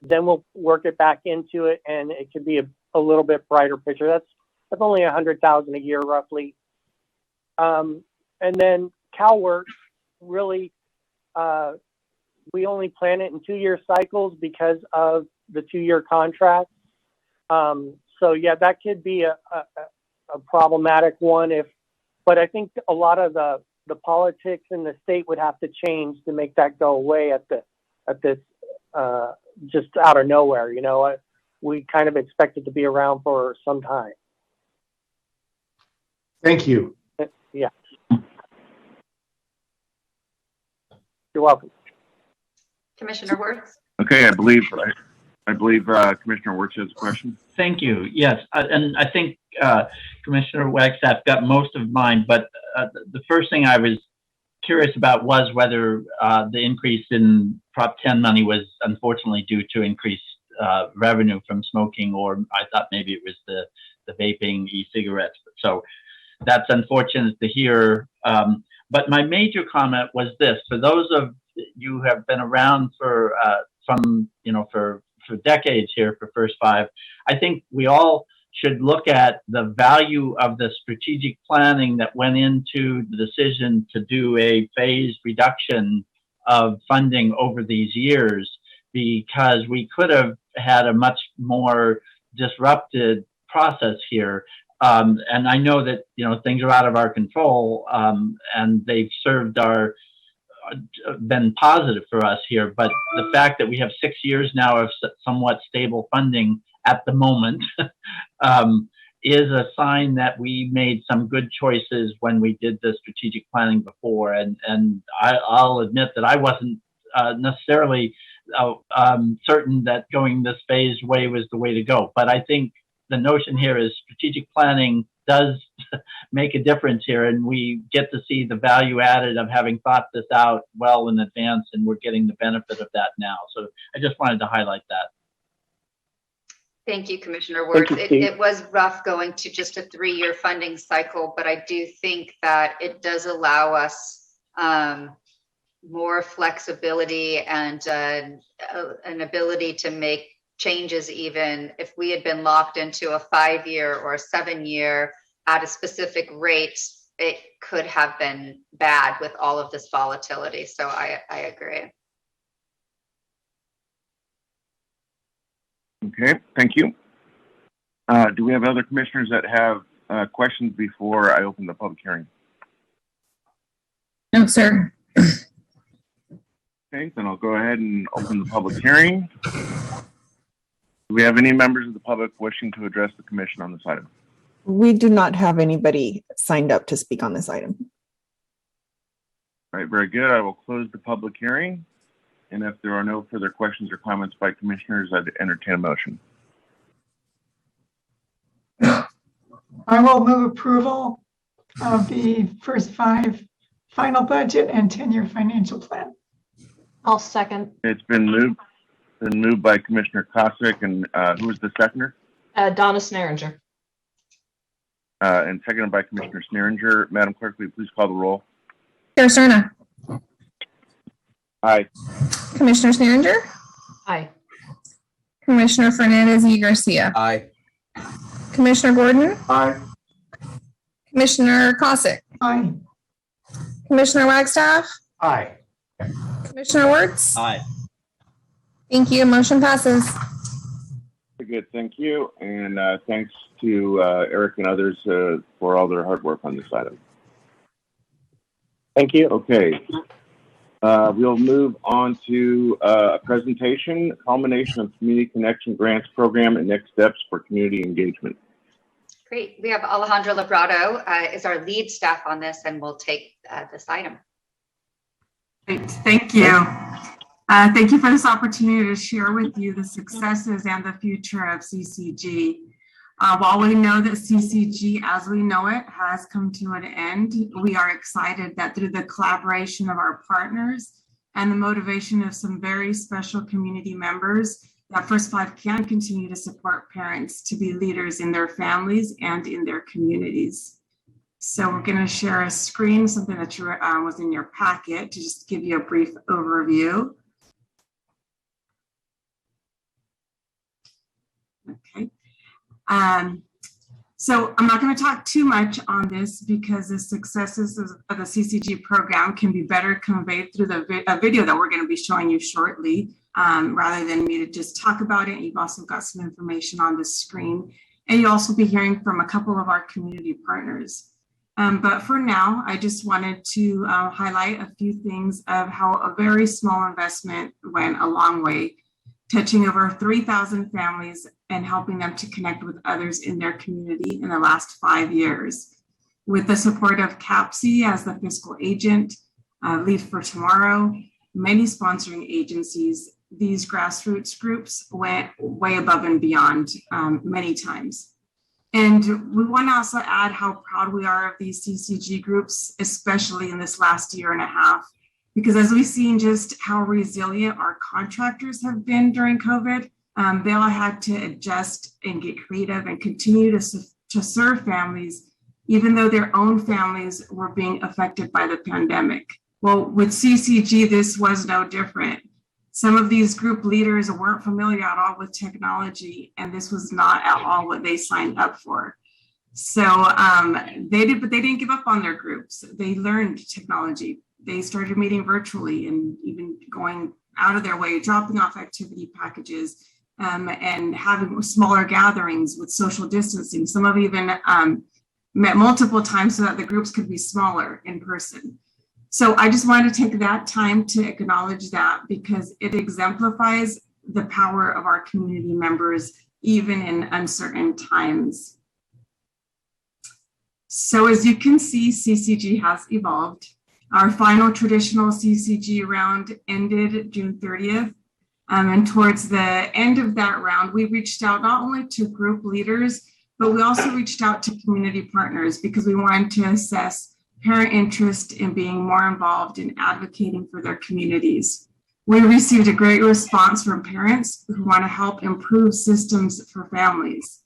then we'll work it back into it, and it could be a little bit brighter picture. That's only $100,000 a year, roughly. And then CalWORks, really, we only plan it in 2-year cycles because of the 2-year contract. So yeah, that could be a problematic one but I think a lot of the politics in the state would have to change to make that go away at this just out of nowhere. We kind of expect it to be around for some time. Thank you. Yeah. You're welcome. Commissioner Wirtz? Okay, I believe Commissioner Wirtz has a question. Thank you. Yes, and I think Commissioner Wagstaff got most of mine, but the first thing I was curious about was whether the increase in Prop 10 money was unfortunately due to increased revenue from smoking, or I thought maybe it was the vaping e-cigarettes. So that's unfortunate to hear. But my major comment was this: for those of you who have been around for decades here for First Five, I think we all should look at the value of the strategic planning that went into the decision to do a phased reduction of funding over these years, because we could have had a much more disrupted process here. And I know that, things are out of our control, and they've been positive for us here. But the fact that we have 6 years now of somewhat stable funding at the moment is a sign that we made some good choices when we did the strategic planning before. And I'll admit that I wasn't necessarily certain that going this phased way was the way to go. But I think the notion here is strategic planning does make a difference here, and we get to see the value added of having thought this out well in advance, and we're getting the benefit of that now. So I just wanted to highlight that. Thank you, Commissioner Wirtz. It was rough going to just a 3-year funding cycle, but I do think that it does allow us more flexibility and an ability to make changes. Even if we had been locked into a 5-year or a 7-year at a specific rate, it could have been bad with all of this volatility. So I agree. Okay, thank you. Do we have other commissioners that have questions before I open the public hearing? sir. Okay, then I'll go ahead and open the public hearing. Do we have any members of the public wishing to address the commission on this item? We do not have anybody signed up to speak on this item. All right, very good. I will close the public hearing. And if there are no further questions or comments by commissioners, I'd entertain a motion. I will move approval of the first 5 final budget and 10-year financial plan. I'll second. It's been moved by Commissioner Kosick, and who was the seconder? Donna Snaringer. And seconded by Commissioner Sneeringer. Madam Clerk, will you please call the roll? Chair Cerna. Aye. Commissioner Sneeringer. Aye. Commissioner Fernandez y Garcia. Aye. Commissioner Gordon. Aye. Commissioner Kosick. Aye. Commissioner Wagstaff. Aye. Commissioner Wirtz. Aye. Thank you. Motion passes. Very good. Thank you. And thanks to Eric and others for all their hard work on this item. Thank you. Okay. We'll move on to a presentation, culmination of Community Connection Grants Program and next steps for community engagement. Great. We have Alejandro Labrado is our lead staff on this, and we'll take this item. Great. Thank you. Thank you for this opportunity to share with you the successes and the future of CCG. While we know that CCG, as we know it, has come to an end, we are excited that through the collaboration of our partners and the motivation of some very special community members, that First 5 can continue to support parents to be leaders in their families and in their communities. So we're going to share a screen, something that was in your packet, to just give you a brief overview. Okay. So I'm not going to talk too much on this because the successes of the CCG program can be better conveyed through the video that we're going to be showing you shortly, rather than me to just talk about it. You've also got some information on the screen, and you'll also be hearing from a couple of our community partners. But for now, I just wanted to highlight a few things of how a very small investment went a long way, touching over 3,000 families and helping them to connect with others in their community in the last 5 years. With the support of CAPC as the fiscal agent, Lead for Tomorrow, many sponsoring agencies, these grassroots groups went way above and beyond many times. And we want to also add how proud we are of these CCG groups, especially in this last year and a half, because as we've seen just how resilient our contractors have been during COVID, they all had to adjust and get creative and continue to serve families, even though their own families were being affected by the pandemic. Well, with CCG, this was no different. Some of these group leaders weren't familiar at all with technology, and this was not at all what they signed up for. So they didn't give up on their groups. They learned technology. They started meeting virtually and even going out of their way, dropping off activity packages and having smaller gatherings with social distancing. Some have even met multiple times so that the groups could be smaller in person. So I just wanted to take that time to acknowledge that because it exemplifies the power of our community members, even in uncertain times. So as you can see, CCG has evolved. Our final traditional CCG round ended June 30th. And towards the end of that round, we reached out not only to group leaders, but we also reached out to community partners because we wanted to assess parent interest in being more involved in advocating for their communities. We received a great response from parents who want to help improve systems for families.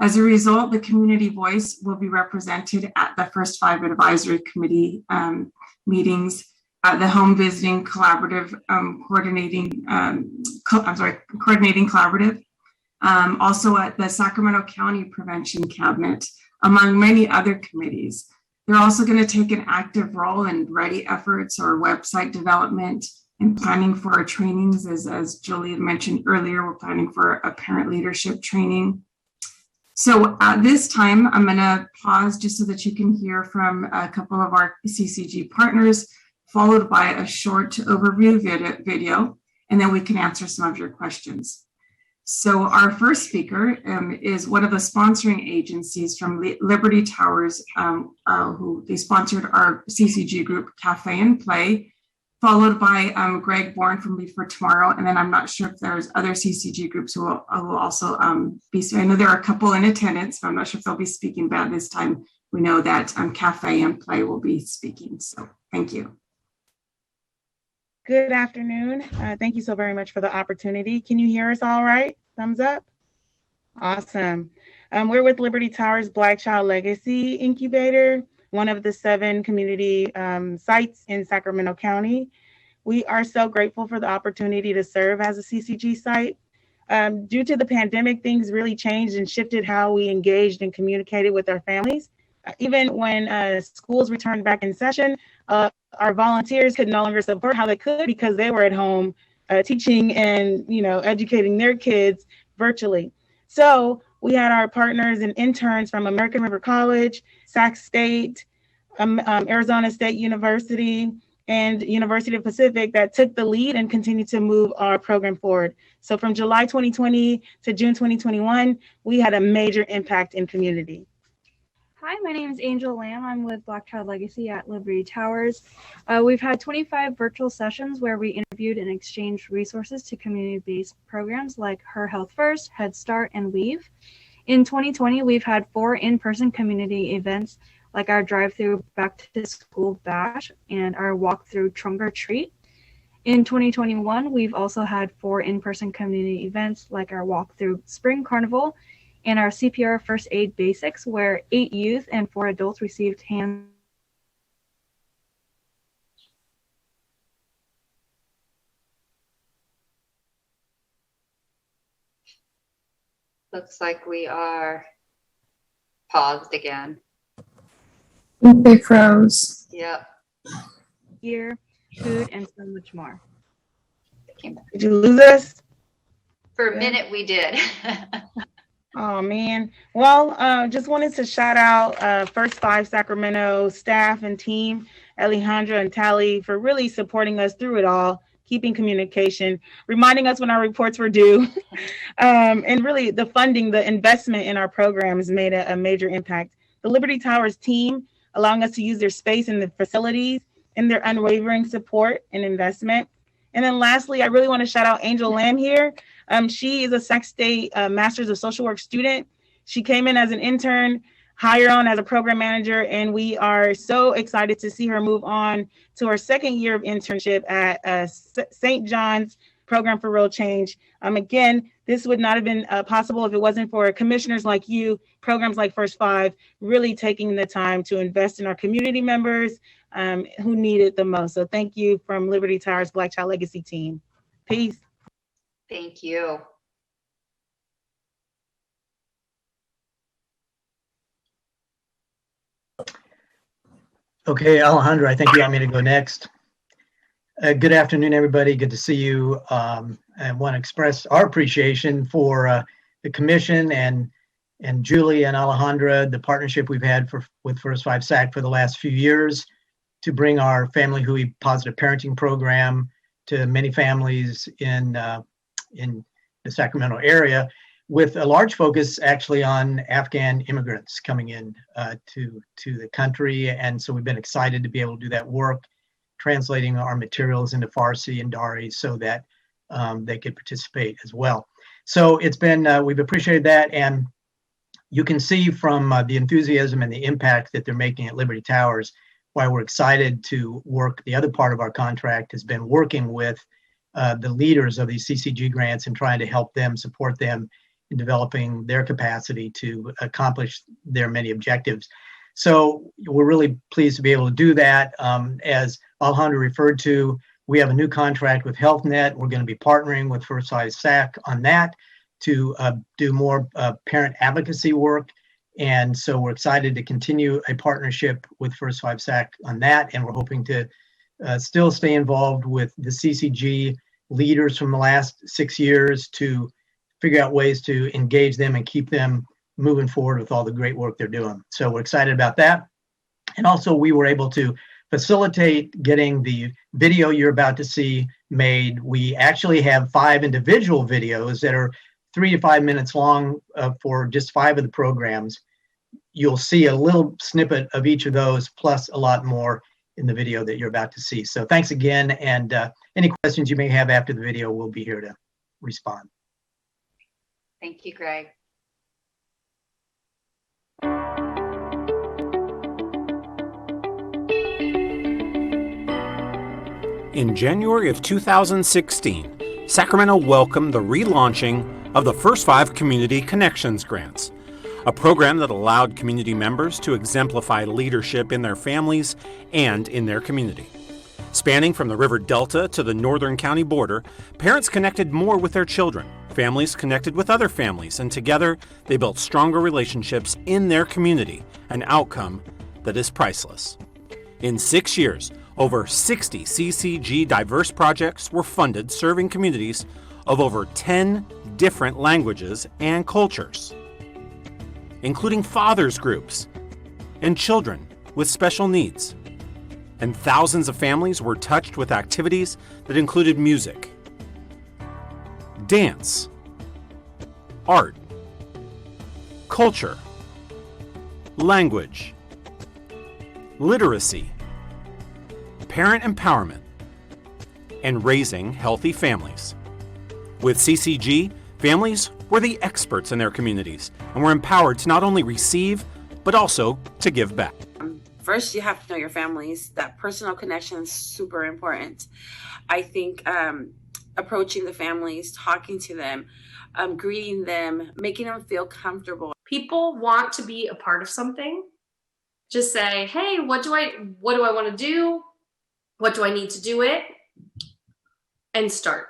As a result, the community voice will be represented at the First 5 Advisory Committee meetings, at the Home Visiting Collaborative Coordinating Collaborative, also at the Sacramento County Prevention Cabinet, among many other committees. They're also going to take an active role in ready efforts or website development and planning for our trainings. As Julie had mentioned earlier, we're planning for a parent leadership training. So at this time, I'm going to pause just so that you can hear from a couple of our CCG partners. followed by a short overview video, and then we can answer some of your questions. So our first speaker is one of the sponsoring agencies from Liberty Towers, who they sponsored our CCG group, Cafe and Play, followed by Greg Bourne from Lead for Tomorrow. And then I'm not sure if there's other CCG groups who will also be, I know there are a couple in attendance, but I'm not sure if they'll be speaking, but this time we know that Cafe and Play will be speaking. So thank you. Good afternoon. Thank you so very much for the opportunity. Can you hear us all right? Thumbs up. Awesome. We're with Liberty Towers Black Child Legacy Incubator, one of the 7 community sites in Sacramento County. We are so grateful for the opportunity to serve as a CCG site. Due to the pandemic, things really changed and shifted how we engaged and communicated with our families. Even when schools returned back in session, our volunteers could no longer support how they could because they were at home teaching and educating their kids virtually. So we had our partners and interns from American River College, Sac State, Arizona State University, and University of Pacific that took the lead and continued to move our program forward. So from July 2020 to June 2021, we had a major impact in community. Hi, my name is Angel Lamb. I'm with Black Child Legacy at Liberty Towers. We've had 25 virtual sessions where we interviewed and exchanged resources to community-based programs like Her Health First, Head Start, and Weave. In 2020, we've had 4 in-person community events like our drive-through Back to School Bash and our walk-through Trunk or Treat. In 2021, we've also had 4 in-person community events like our walk-through Spring Carnival and our CPR First Aid Basics, where 8 youth and 4 adults received hands. Looks like we are paused again. They froze. Yep. Gear, food, and so much more. Did you lose us? For a minute, we did. Oh man. Well, just wanted to shout out First 5 Sacramento staff and team, Alejandra and Tally, for really supporting us through it all, keeping communication, reminding us when our reports were due, and really the funding, the investment in our programs made a major impact. The Liberty Towers team, allowing us to use their space and the facilities, and their unwavering support and investment. And then lastly, I really want to shout out Angel Lamb here. She is a Sac State Masters of Social Work student. She came in as an intern, hired on as a program manager, and we are so excited to see her move on to her 2nd year of internship at St. John's Program for Real Change. Again, this would not have been possible if it wasn't for commissioners like you, programs like First 5, really taking the time to invest in our community members who need it the most. So thank you from Liberty Towers Black Child Legacy team. Peace. Thank you. Okay, Alejandro, I think you want me to go next. Good afternoon, everybody. Good to see you. I want to express our appreciation for the commission and Julie and Alejandra, the partnership we've had with First 5 SAC for the last few years to bring our Family Hui positive parenting program to many families in the Sacramento area, with a large focus actually on Afghan immigrants coming in to the country. And so we've been excited to be able to do that work, translating our materials into Farsi and Dari so that they could participate as well. So it's been, we've appreciated that. And you can see from the enthusiasm and the impact that they're making at Liberty Towers, why we're excited to work. The other part of our contract has been working with the leaders of these CCG grants and trying to help them, support them in developing their capacity to accomplish their many objectives. So we're really pleased to be able to do that. As Alejandro referred to, we have a new contract with HealthNet. We're going to be partnering with First 5 SAC on that to do more parent advocacy work. And so we're excited to continue a partnership with First 5 SAC on that. And we're hoping to still stay involved with the CCG leaders from the last 6 years to figure out ways to engage them and keep them moving forward with all the great work they're doing. So we're excited about that. And also we were able to facilitate getting the video you're about to see made, we actually have 5 individual videos that are 3 to 5 minutes long for just 5 of the programs. You'll see a little snippet of each of those, plus a lot more in the video that you're about to see. So thanks again, and any questions you may have after the video, we'll be here to respond. Thank you, Greg. In January of 2016, Sacramento welcomed the relaunching of the First 5 Community Connections Grants, a program that allowed community members to exemplify leadership in their families and in their community. Spanning from the River Delta to the northern county border, parents connected more with their children, families connected with other families, and together they built stronger relationships in their community, an outcome that is priceless. In 6 years, over 60 CCG diverse projects were funded serving communities of over 10 different languages and cultures, including fathers groups and children with special needs. And thousands of families were touched with activities that included music, dance, art, culture, language, literacy, parent empowerment, and raising healthy families. With CCG, families were the experts in their communities and were empowered to not only receive, but also to give back. First, you have to know your families. That personal connection is super important. I think approaching the families, talking to them, greeting them, making them feel comfortable. People want to be a part of something. Just say, hey, what do I want to do? What do I need to do it? And start.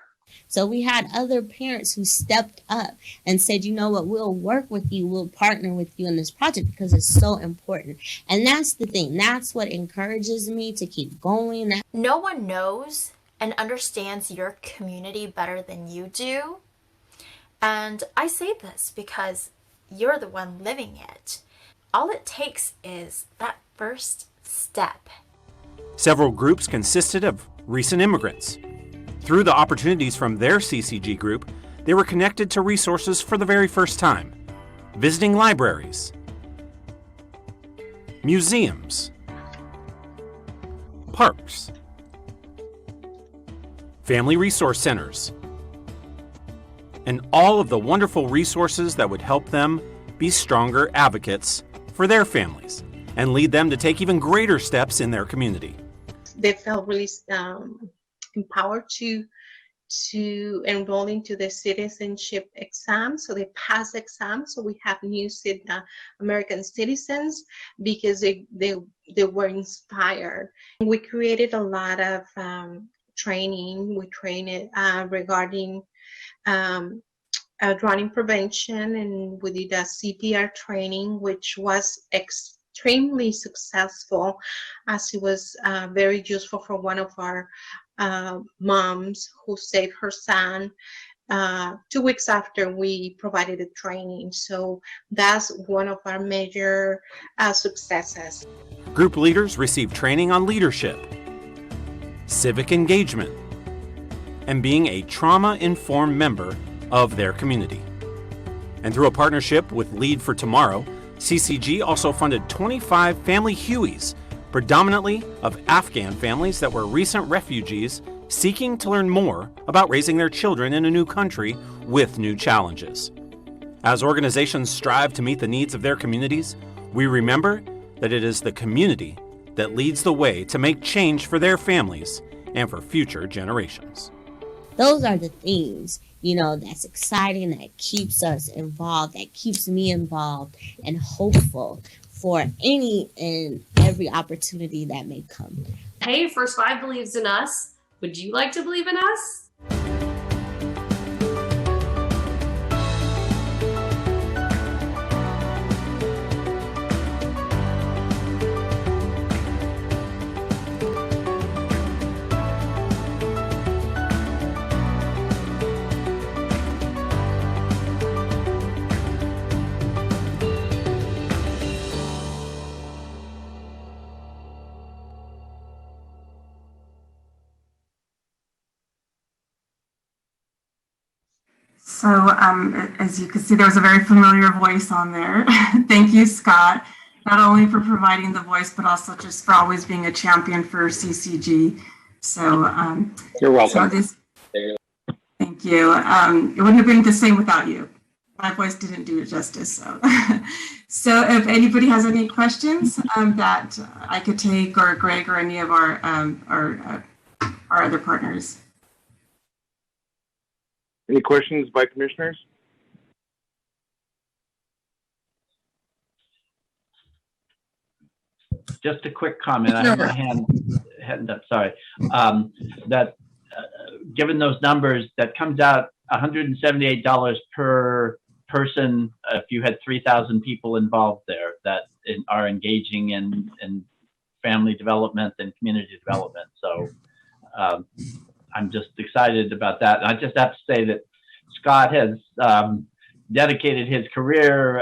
So we had other parents who stepped up and said, you know what, we'll work with you, we'll partner with you in this project because it's so important. And that's the thing. That's what encourages me to keep going. No one knows and understands your community better than you do. And I say this because you're the one living it. All it takes is that first step. Several groups consisted of recent immigrants. Through the opportunities from their CCG group, they were connected to resources for the very first time, visiting libraries, museums, parks, family resource centers, and all of the wonderful resources that would help them be stronger advocates for their families and lead them to take even greater steps in their community. They felt really empowered to enroll into the citizenship exam. So they passed the exam. So we have new American citizens because they were inspired. We created a lot of training. We trained regarding drowning prevention, and we did a CPR training, which was extremely successful, as it was very useful for one of our moms who saved her son 2 weeks after we provided the training. So that's one of our major successes. Group leaders received training on leadership, civic engagement, and being a trauma-informed member of their community. And through a partnership with Lead for Tomorrow, CCG also funded 25 family Hueys, predominantly of Afghan families that were recent refugees seeking to learn more about raising their children in a new country with new challenges. As organizations strive to meet the needs of their communities, we remember that it is the community that leads the way to make change for their families and for future generations. Those are the things, that's exciting, that keeps us involved, that keeps me involved and hopeful for any and every opportunity that may come. Hey, First 5 believes in us. Would you like to believe in us? So as you can see, there was a very familiar voice on there. Thank you, Scott, not only for providing the voice, but also just for always being a champion for CCG. So you're welcome. Thank you. It wouldn't have been the same without you. My voice didn't do it justice. So, so if anybody has any questions that I could take, or Greg, or any of our other partners. Any questions by commissioners? Just a quick comment. I have my hand up. Sorry. Given those numbers, that comes out $178 per person if you had 3,000 people involved there that are engaging in family development and community development. So I'm just excited about that. I just have to say that Scott has dedicated his career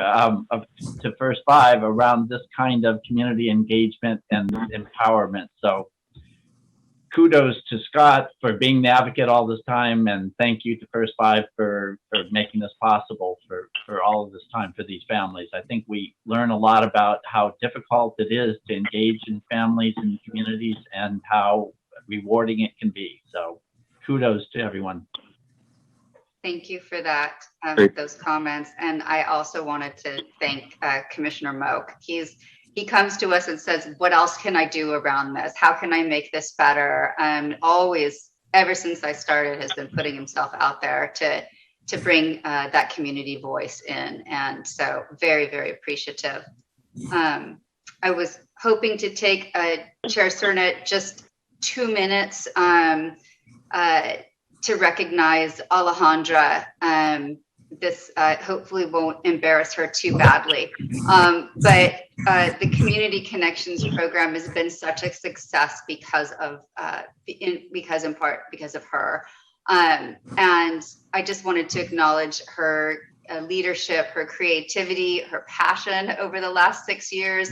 to First Five around this kind of community engagement and empowerment. So kudos to Scott for being the advocate all this time, and thank you to First Five for making this possible for all of this time for these families. I think we learn a lot about how difficult it is to engage in families and communities and how rewarding it can be. So kudos to everyone. Thank you for that, those comments. And I also wanted to thank Commissioner Moak. He comes to us and says, what else can I do around this? How can I make this better? Always, ever since I started, has been putting himself out there to bring that community voice in. And so very, very appreciative. I was hoping to take Chair Cernit just 2 minutes to recognize Alejandra. This hopefully won't embarrass her too badly. But the Community Connections program has been such a success because in part because of her. And I just wanted to acknowledge her leadership, her creativity, her passion over the last 6 years.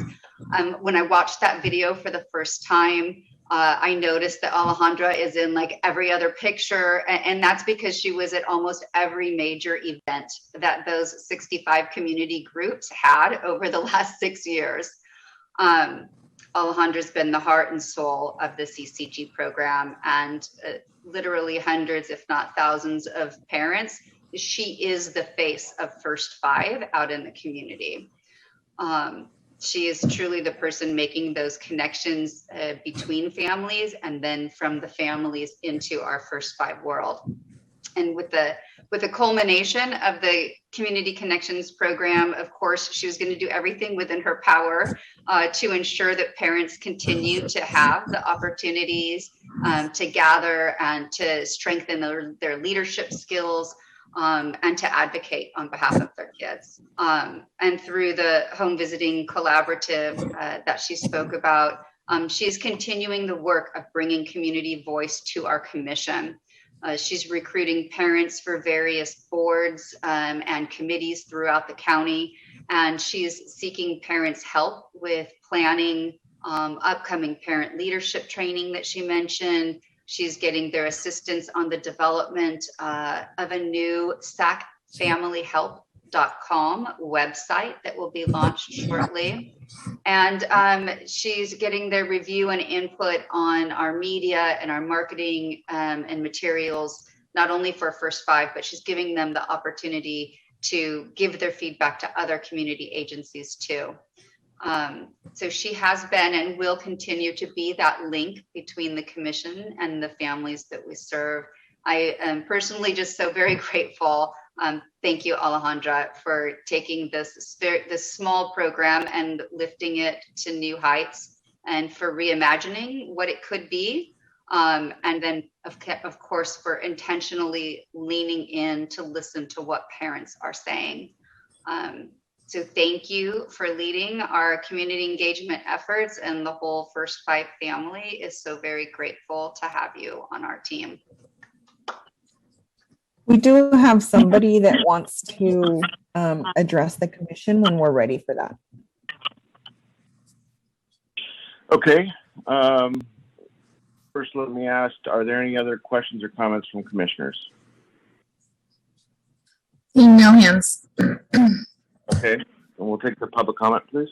When I watched that video for the first time, I noticed that Alejandra is in like every other picture, and that's because she was at almost every major event that those 65 community groups had over the last 6 years. Alejandra's been the heart and soul of the CCG program, and literally hundreds, if not thousands of parents. She is the face of First Five out in the community. She is truly the person making those connections between families and then from the families into our First Five world. And with the culmination of the Community Connections program, of course, she was going to do everything within her power to ensure that parents continue to have the opportunities to gather and to strengthen their leadership skills. And to advocate on behalf of their kids. And through the home visiting collaborative that she spoke about, she's continuing the work of bringing community voice to our commission. She's recruiting parents for various boards and committees throughout the county, and she's seeking parents' help with planning upcoming parent leadership training that she mentioned. She's getting their assistance on the development of a new sacfamilyhelp.com website that will be launched shortly. And she's getting their review and input on our media and our marketing and materials, not only for First Five, but she's giving them the opportunity to give their feedback to other community agencies too. So she has been and will continue to be that link between the commission and the families that we serve. I am personally just so very grateful. Thank you, Alejandra, for taking this small program and lifting it to new heights, and for reimagining what it could be. And then, of course, for intentionally leaning in to listen to what parents are saying. So thank you for leading our community engagement efforts, and the whole First Five family is so very grateful to have you on our team. We do have somebody that wants to address the commission when we're ready for that. Okay. First, let me ask, are there any other questions or comments from commissioners? Seeing no hands. Okay, and we'll take the public comment, please.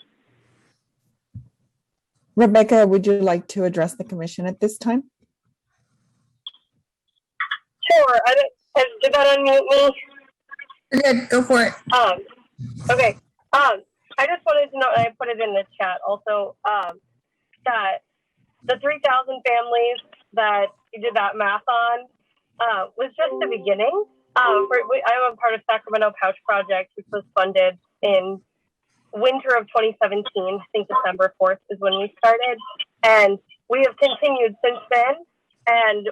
Rebecca, would you like to address the commission at this time? Sure. Did that unmute me? Good, go for it. Okay. I just wanted to know, and I put it in the chat also, that the 3,000 families that you did that math on was just the beginning. I'm a part of Sacramento Pouch Project, which was funded in winter of 2017. I think December 4th is when we started. And we have continued since then. And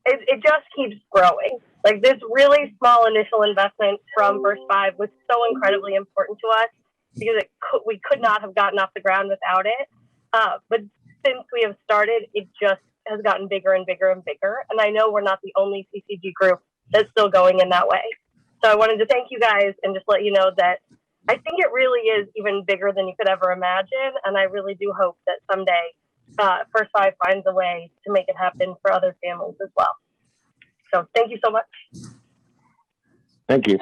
it just keeps growing. Like, this really small initial investment from First Five was so incredibly important to us because we could not have gotten off the ground without it. But since we have started, it just has gotten bigger and bigger and bigger. And I know we're not the only CCG group that's still going in that way. So I wanted to thank you guys and just let you know that I think it really is even bigger than you could ever imagine. And I really do hope that someday First Five finds a way to make it happen for other families as well. So thank you so much. Thank you.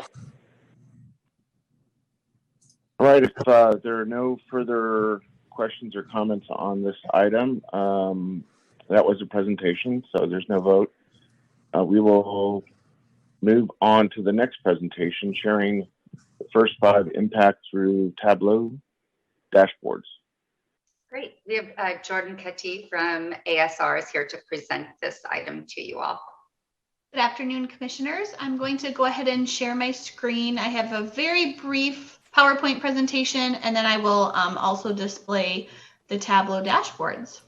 All right, if there are no further questions or comments on this item, that was a presentation, so there's no vote. We will move on to the next presentation, sharing the First Five impact through Tableau dashboards. Great. We have Jordan Cutty from ASR is here to present this item to you all. Good afternoon, commissioners. I'm going to go ahead and share my screen. I have a very brief PowerPoint presentation, and then I will also display the Tableau dashboards.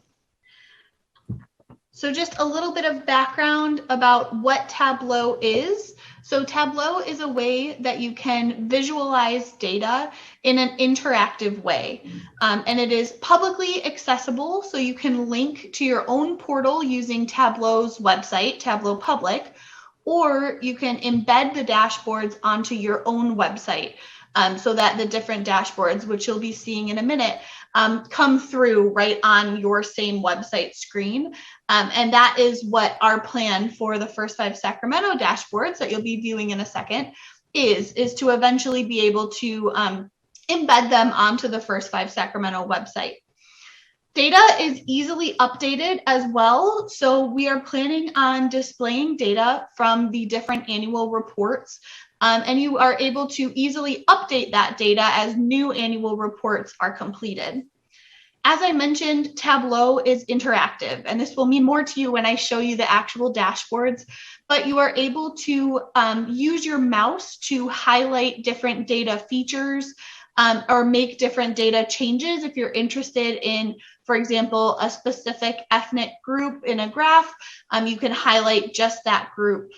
So just a little bit of background about what Tableau is. So Tableau is a way that you can visualize data in an interactive way. And it is publicly accessible, so you can link to your own portal using Tableau's website, Tableau Public, or you can embed the dashboards onto your own website so that the different dashboards, which you'll be seeing in a minute, come through right on your same website screen. And that is what our plan for the First Five Sacramento dashboards that you'll be viewing in a second is to eventually be able to embed them onto the First Five Sacramento website. Data is easily updated as well. So we are planning on displaying data from the different annual reports. And you are able to easily update that data as new annual reports are completed. As I mentioned, Tableau is interactive, and this will mean more to you when I show you the actual dashboards, but you are able to use your mouse to highlight different data features or make different data changes if you're interested in, for example, a specific ethnic group in a graph. You can highlight just that group.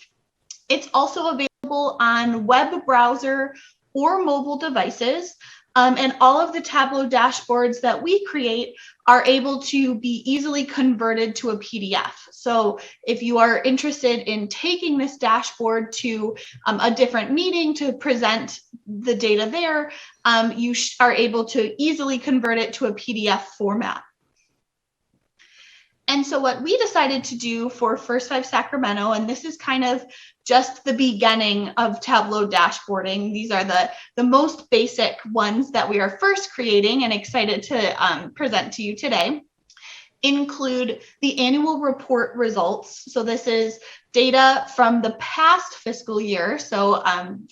It's also available on web browser or mobile devices. And all of the Tableau dashboards that we create are able to be easily converted to a PDF. So if you are interested in taking this dashboard to a different meeting to present the data there, you are able to easily convert it to a PDF format. And so what we decided to do for First Five Sacramento, and this is kind of just the beginning of Tableau dashboarding. These are the most basic ones that we are first creating and excited to present to you today, include the annual report results. So this is data from the past fiscal year. So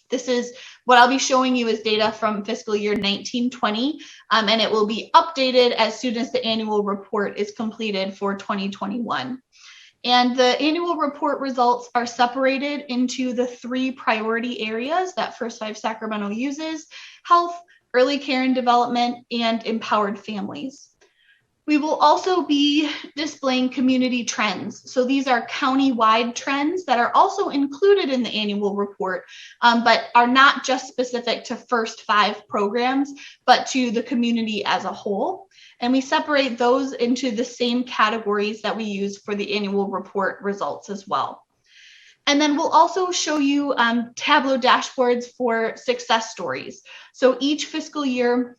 this is what I'll be showing you is data from fiscal year 1920, and it will be updated as soon as the annual report is completed for 2021. And the annual report results are separated into the 3 priority areas that First Five Sacramento uses: health, early care and development, and empowered families. We will also be displaying community trends. So these are county-wide trends that are also included in the annual report, but are not just specific to First Five programs, but to the community as a whole. And we separate those into the same categories that we use for the annual report results as well. And then we'll also show you Tableau dashboards for success stories. So each fiscal year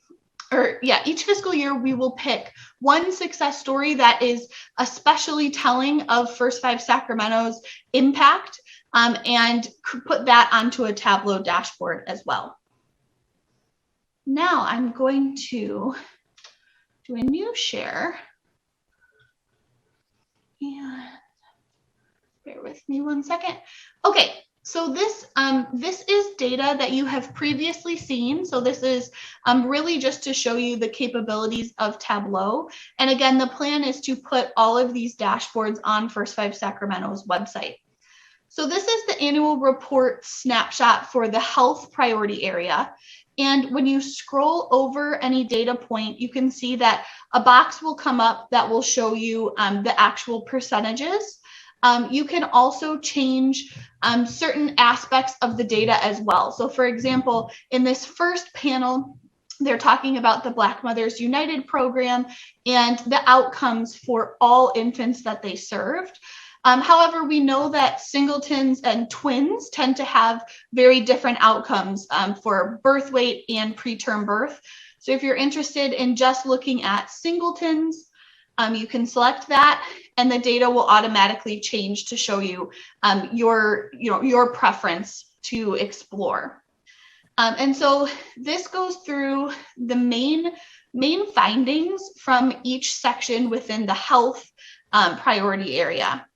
we will pick one success story that is especially telling of First Five Sacramento's impact and put that onto a Tableau dashboard as well. Now I'm going to do a new share. And bear with me one second. Okay, so this is data that you have previously seen. So this is really just to show you the capabilities of Tableau. And again, the plan is to put all of these dashboards on First 5 Sacramento's website. So this is the annual report snapshot for the health priority area. And when you scroll over any data point, you can see that a box will come up that will show you the actual percentages. You can also change certain aspects of the data as well. So for example, in this first panel, they're talking about the Black Mothers United program and the outcomes for all infants that they served. However, we know that singletons and twins tend to have very different outcomes for birth weight and preterm birth. So if you're interested in just looking at singletons, you can select that and the data will automatically change to show you your preference to explore. And so this goes through the main findings from each section within the health priority area.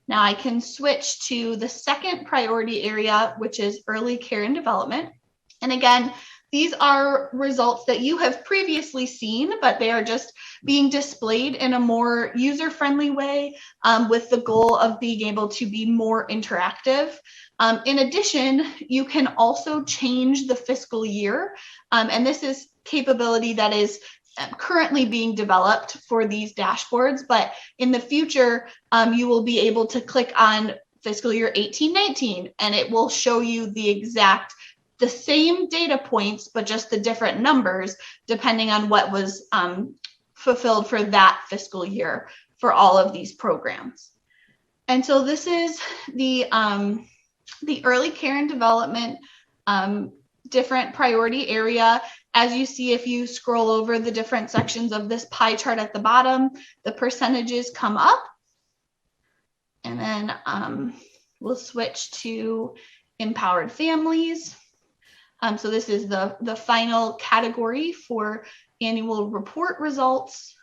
Now I can switch to the second priority area, which is early care and development. And again, these are results that you have previously seen, but they are just being displayed in a more user-friendly way with the goal of being able to be more interactive. In addition, you can also change the fiscal year. And this is capability that is currently being developed for these dashboards, but in the future, you will be able to click on fiscal year 18-19 and it will show you the same data points, but just the different numbers depending on what was fulfilled for that fiscal year for all of these programs. And so this is the early care and development different priority area. As you see, if you scroll over the different sections of this pie chart at the bottom, the percentages come up. And then we'll switch to empowered families. So this is the final category for annual report results.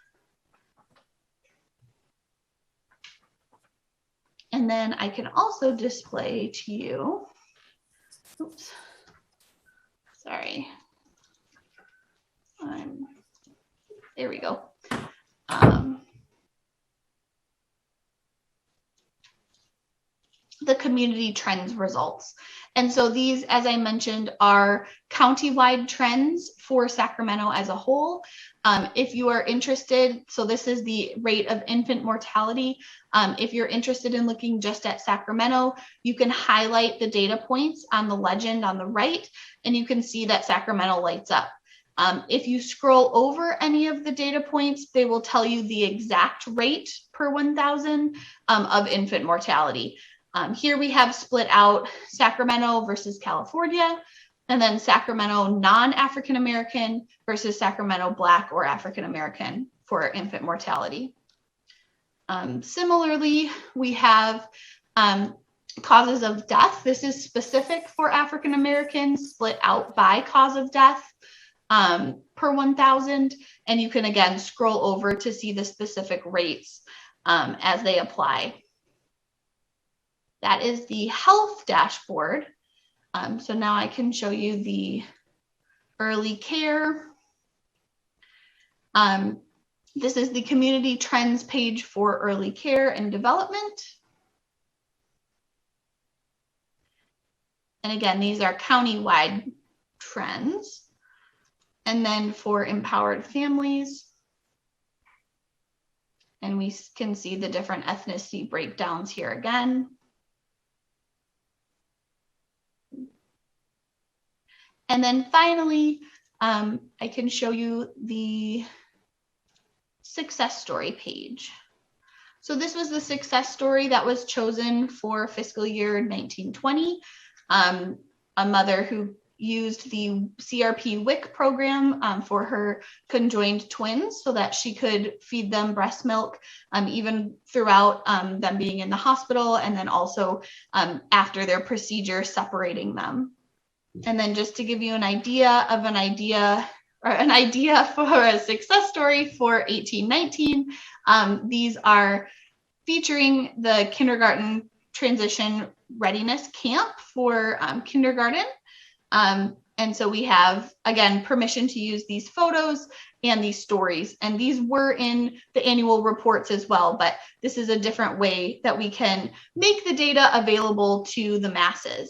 And then I can also display to you, oops, sorry. There we go. The community trends results. And so these, as I mentioned, are countywide trends for Sacramento as a whole. If you are interested, so this is the rate of infant mortality. If you're interested in looking just at Sacramento, you can highlight the data points on the legend on the right, and you can see that Sacramento lights up. If you scroll over any of the data points, they will tell you the exact rate per 1,000 of infant mortality. Here we have split out Sacramento versus California, and then Sacramento non-African American versus Sacramento Black or African American for infant mortality. Similarly, we have causes of death. This is specific for African Americans, split out by cause of death per 1,000. And you can again scroll over to see the specific rates as they apply. That is the health dashboard. So now I can show you the early care. This is the community trends page for early care and development. And again, these are county-wide trends. And then for empowered families, and we can see the different ethnicity breakdowns here again. And then finally, I can show you the success story page. So this was the success story that was chosen for fiscal year 1920. A mother who used the CRP WIC program for her conjoined twins so that she could feed them breast milk even throughout them being in the hospital, and then also after their procedure, separating them. And then just to give you an idea for a success story for 1819, these are featuring the kindergarten transition readiness camp for kindergarten. And so we have, again, permission to use these photos and these stories. And these were in the annual reports as well, but this is a different way that we can make the data available to the masses.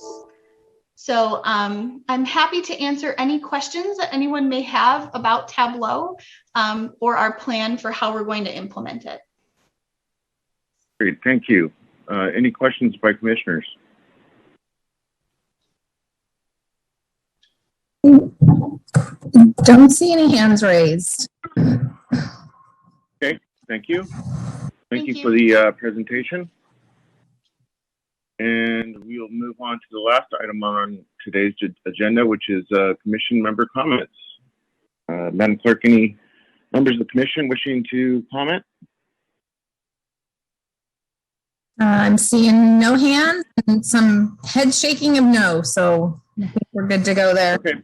So I'm happy to answer any questions that anyone may have about Tableau or our plan for how we're going to implement it. Great, thank you. Any questions by commissioners? Don't see any hands raised. Okay, thank you. Thank you for the presentation. And we'll move on to the last item on today's agenda, which is commission member comments. Madam Clerk, any members of the commission wishing to comment? I'm seeing no hands and some head shaking of no, so I think we're good to go there. Okay.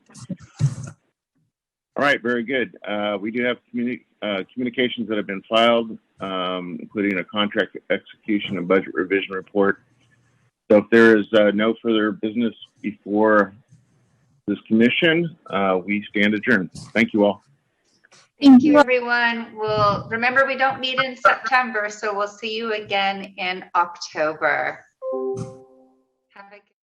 All right, very good. We do have communications that have been filed, including a contract execution and budget revision report. So if there is no further business before this commission, we stand adjourned. Thank you all. Thank you, everyone. We'll remember we don't meet in September, so we'll see you again in October. Have a good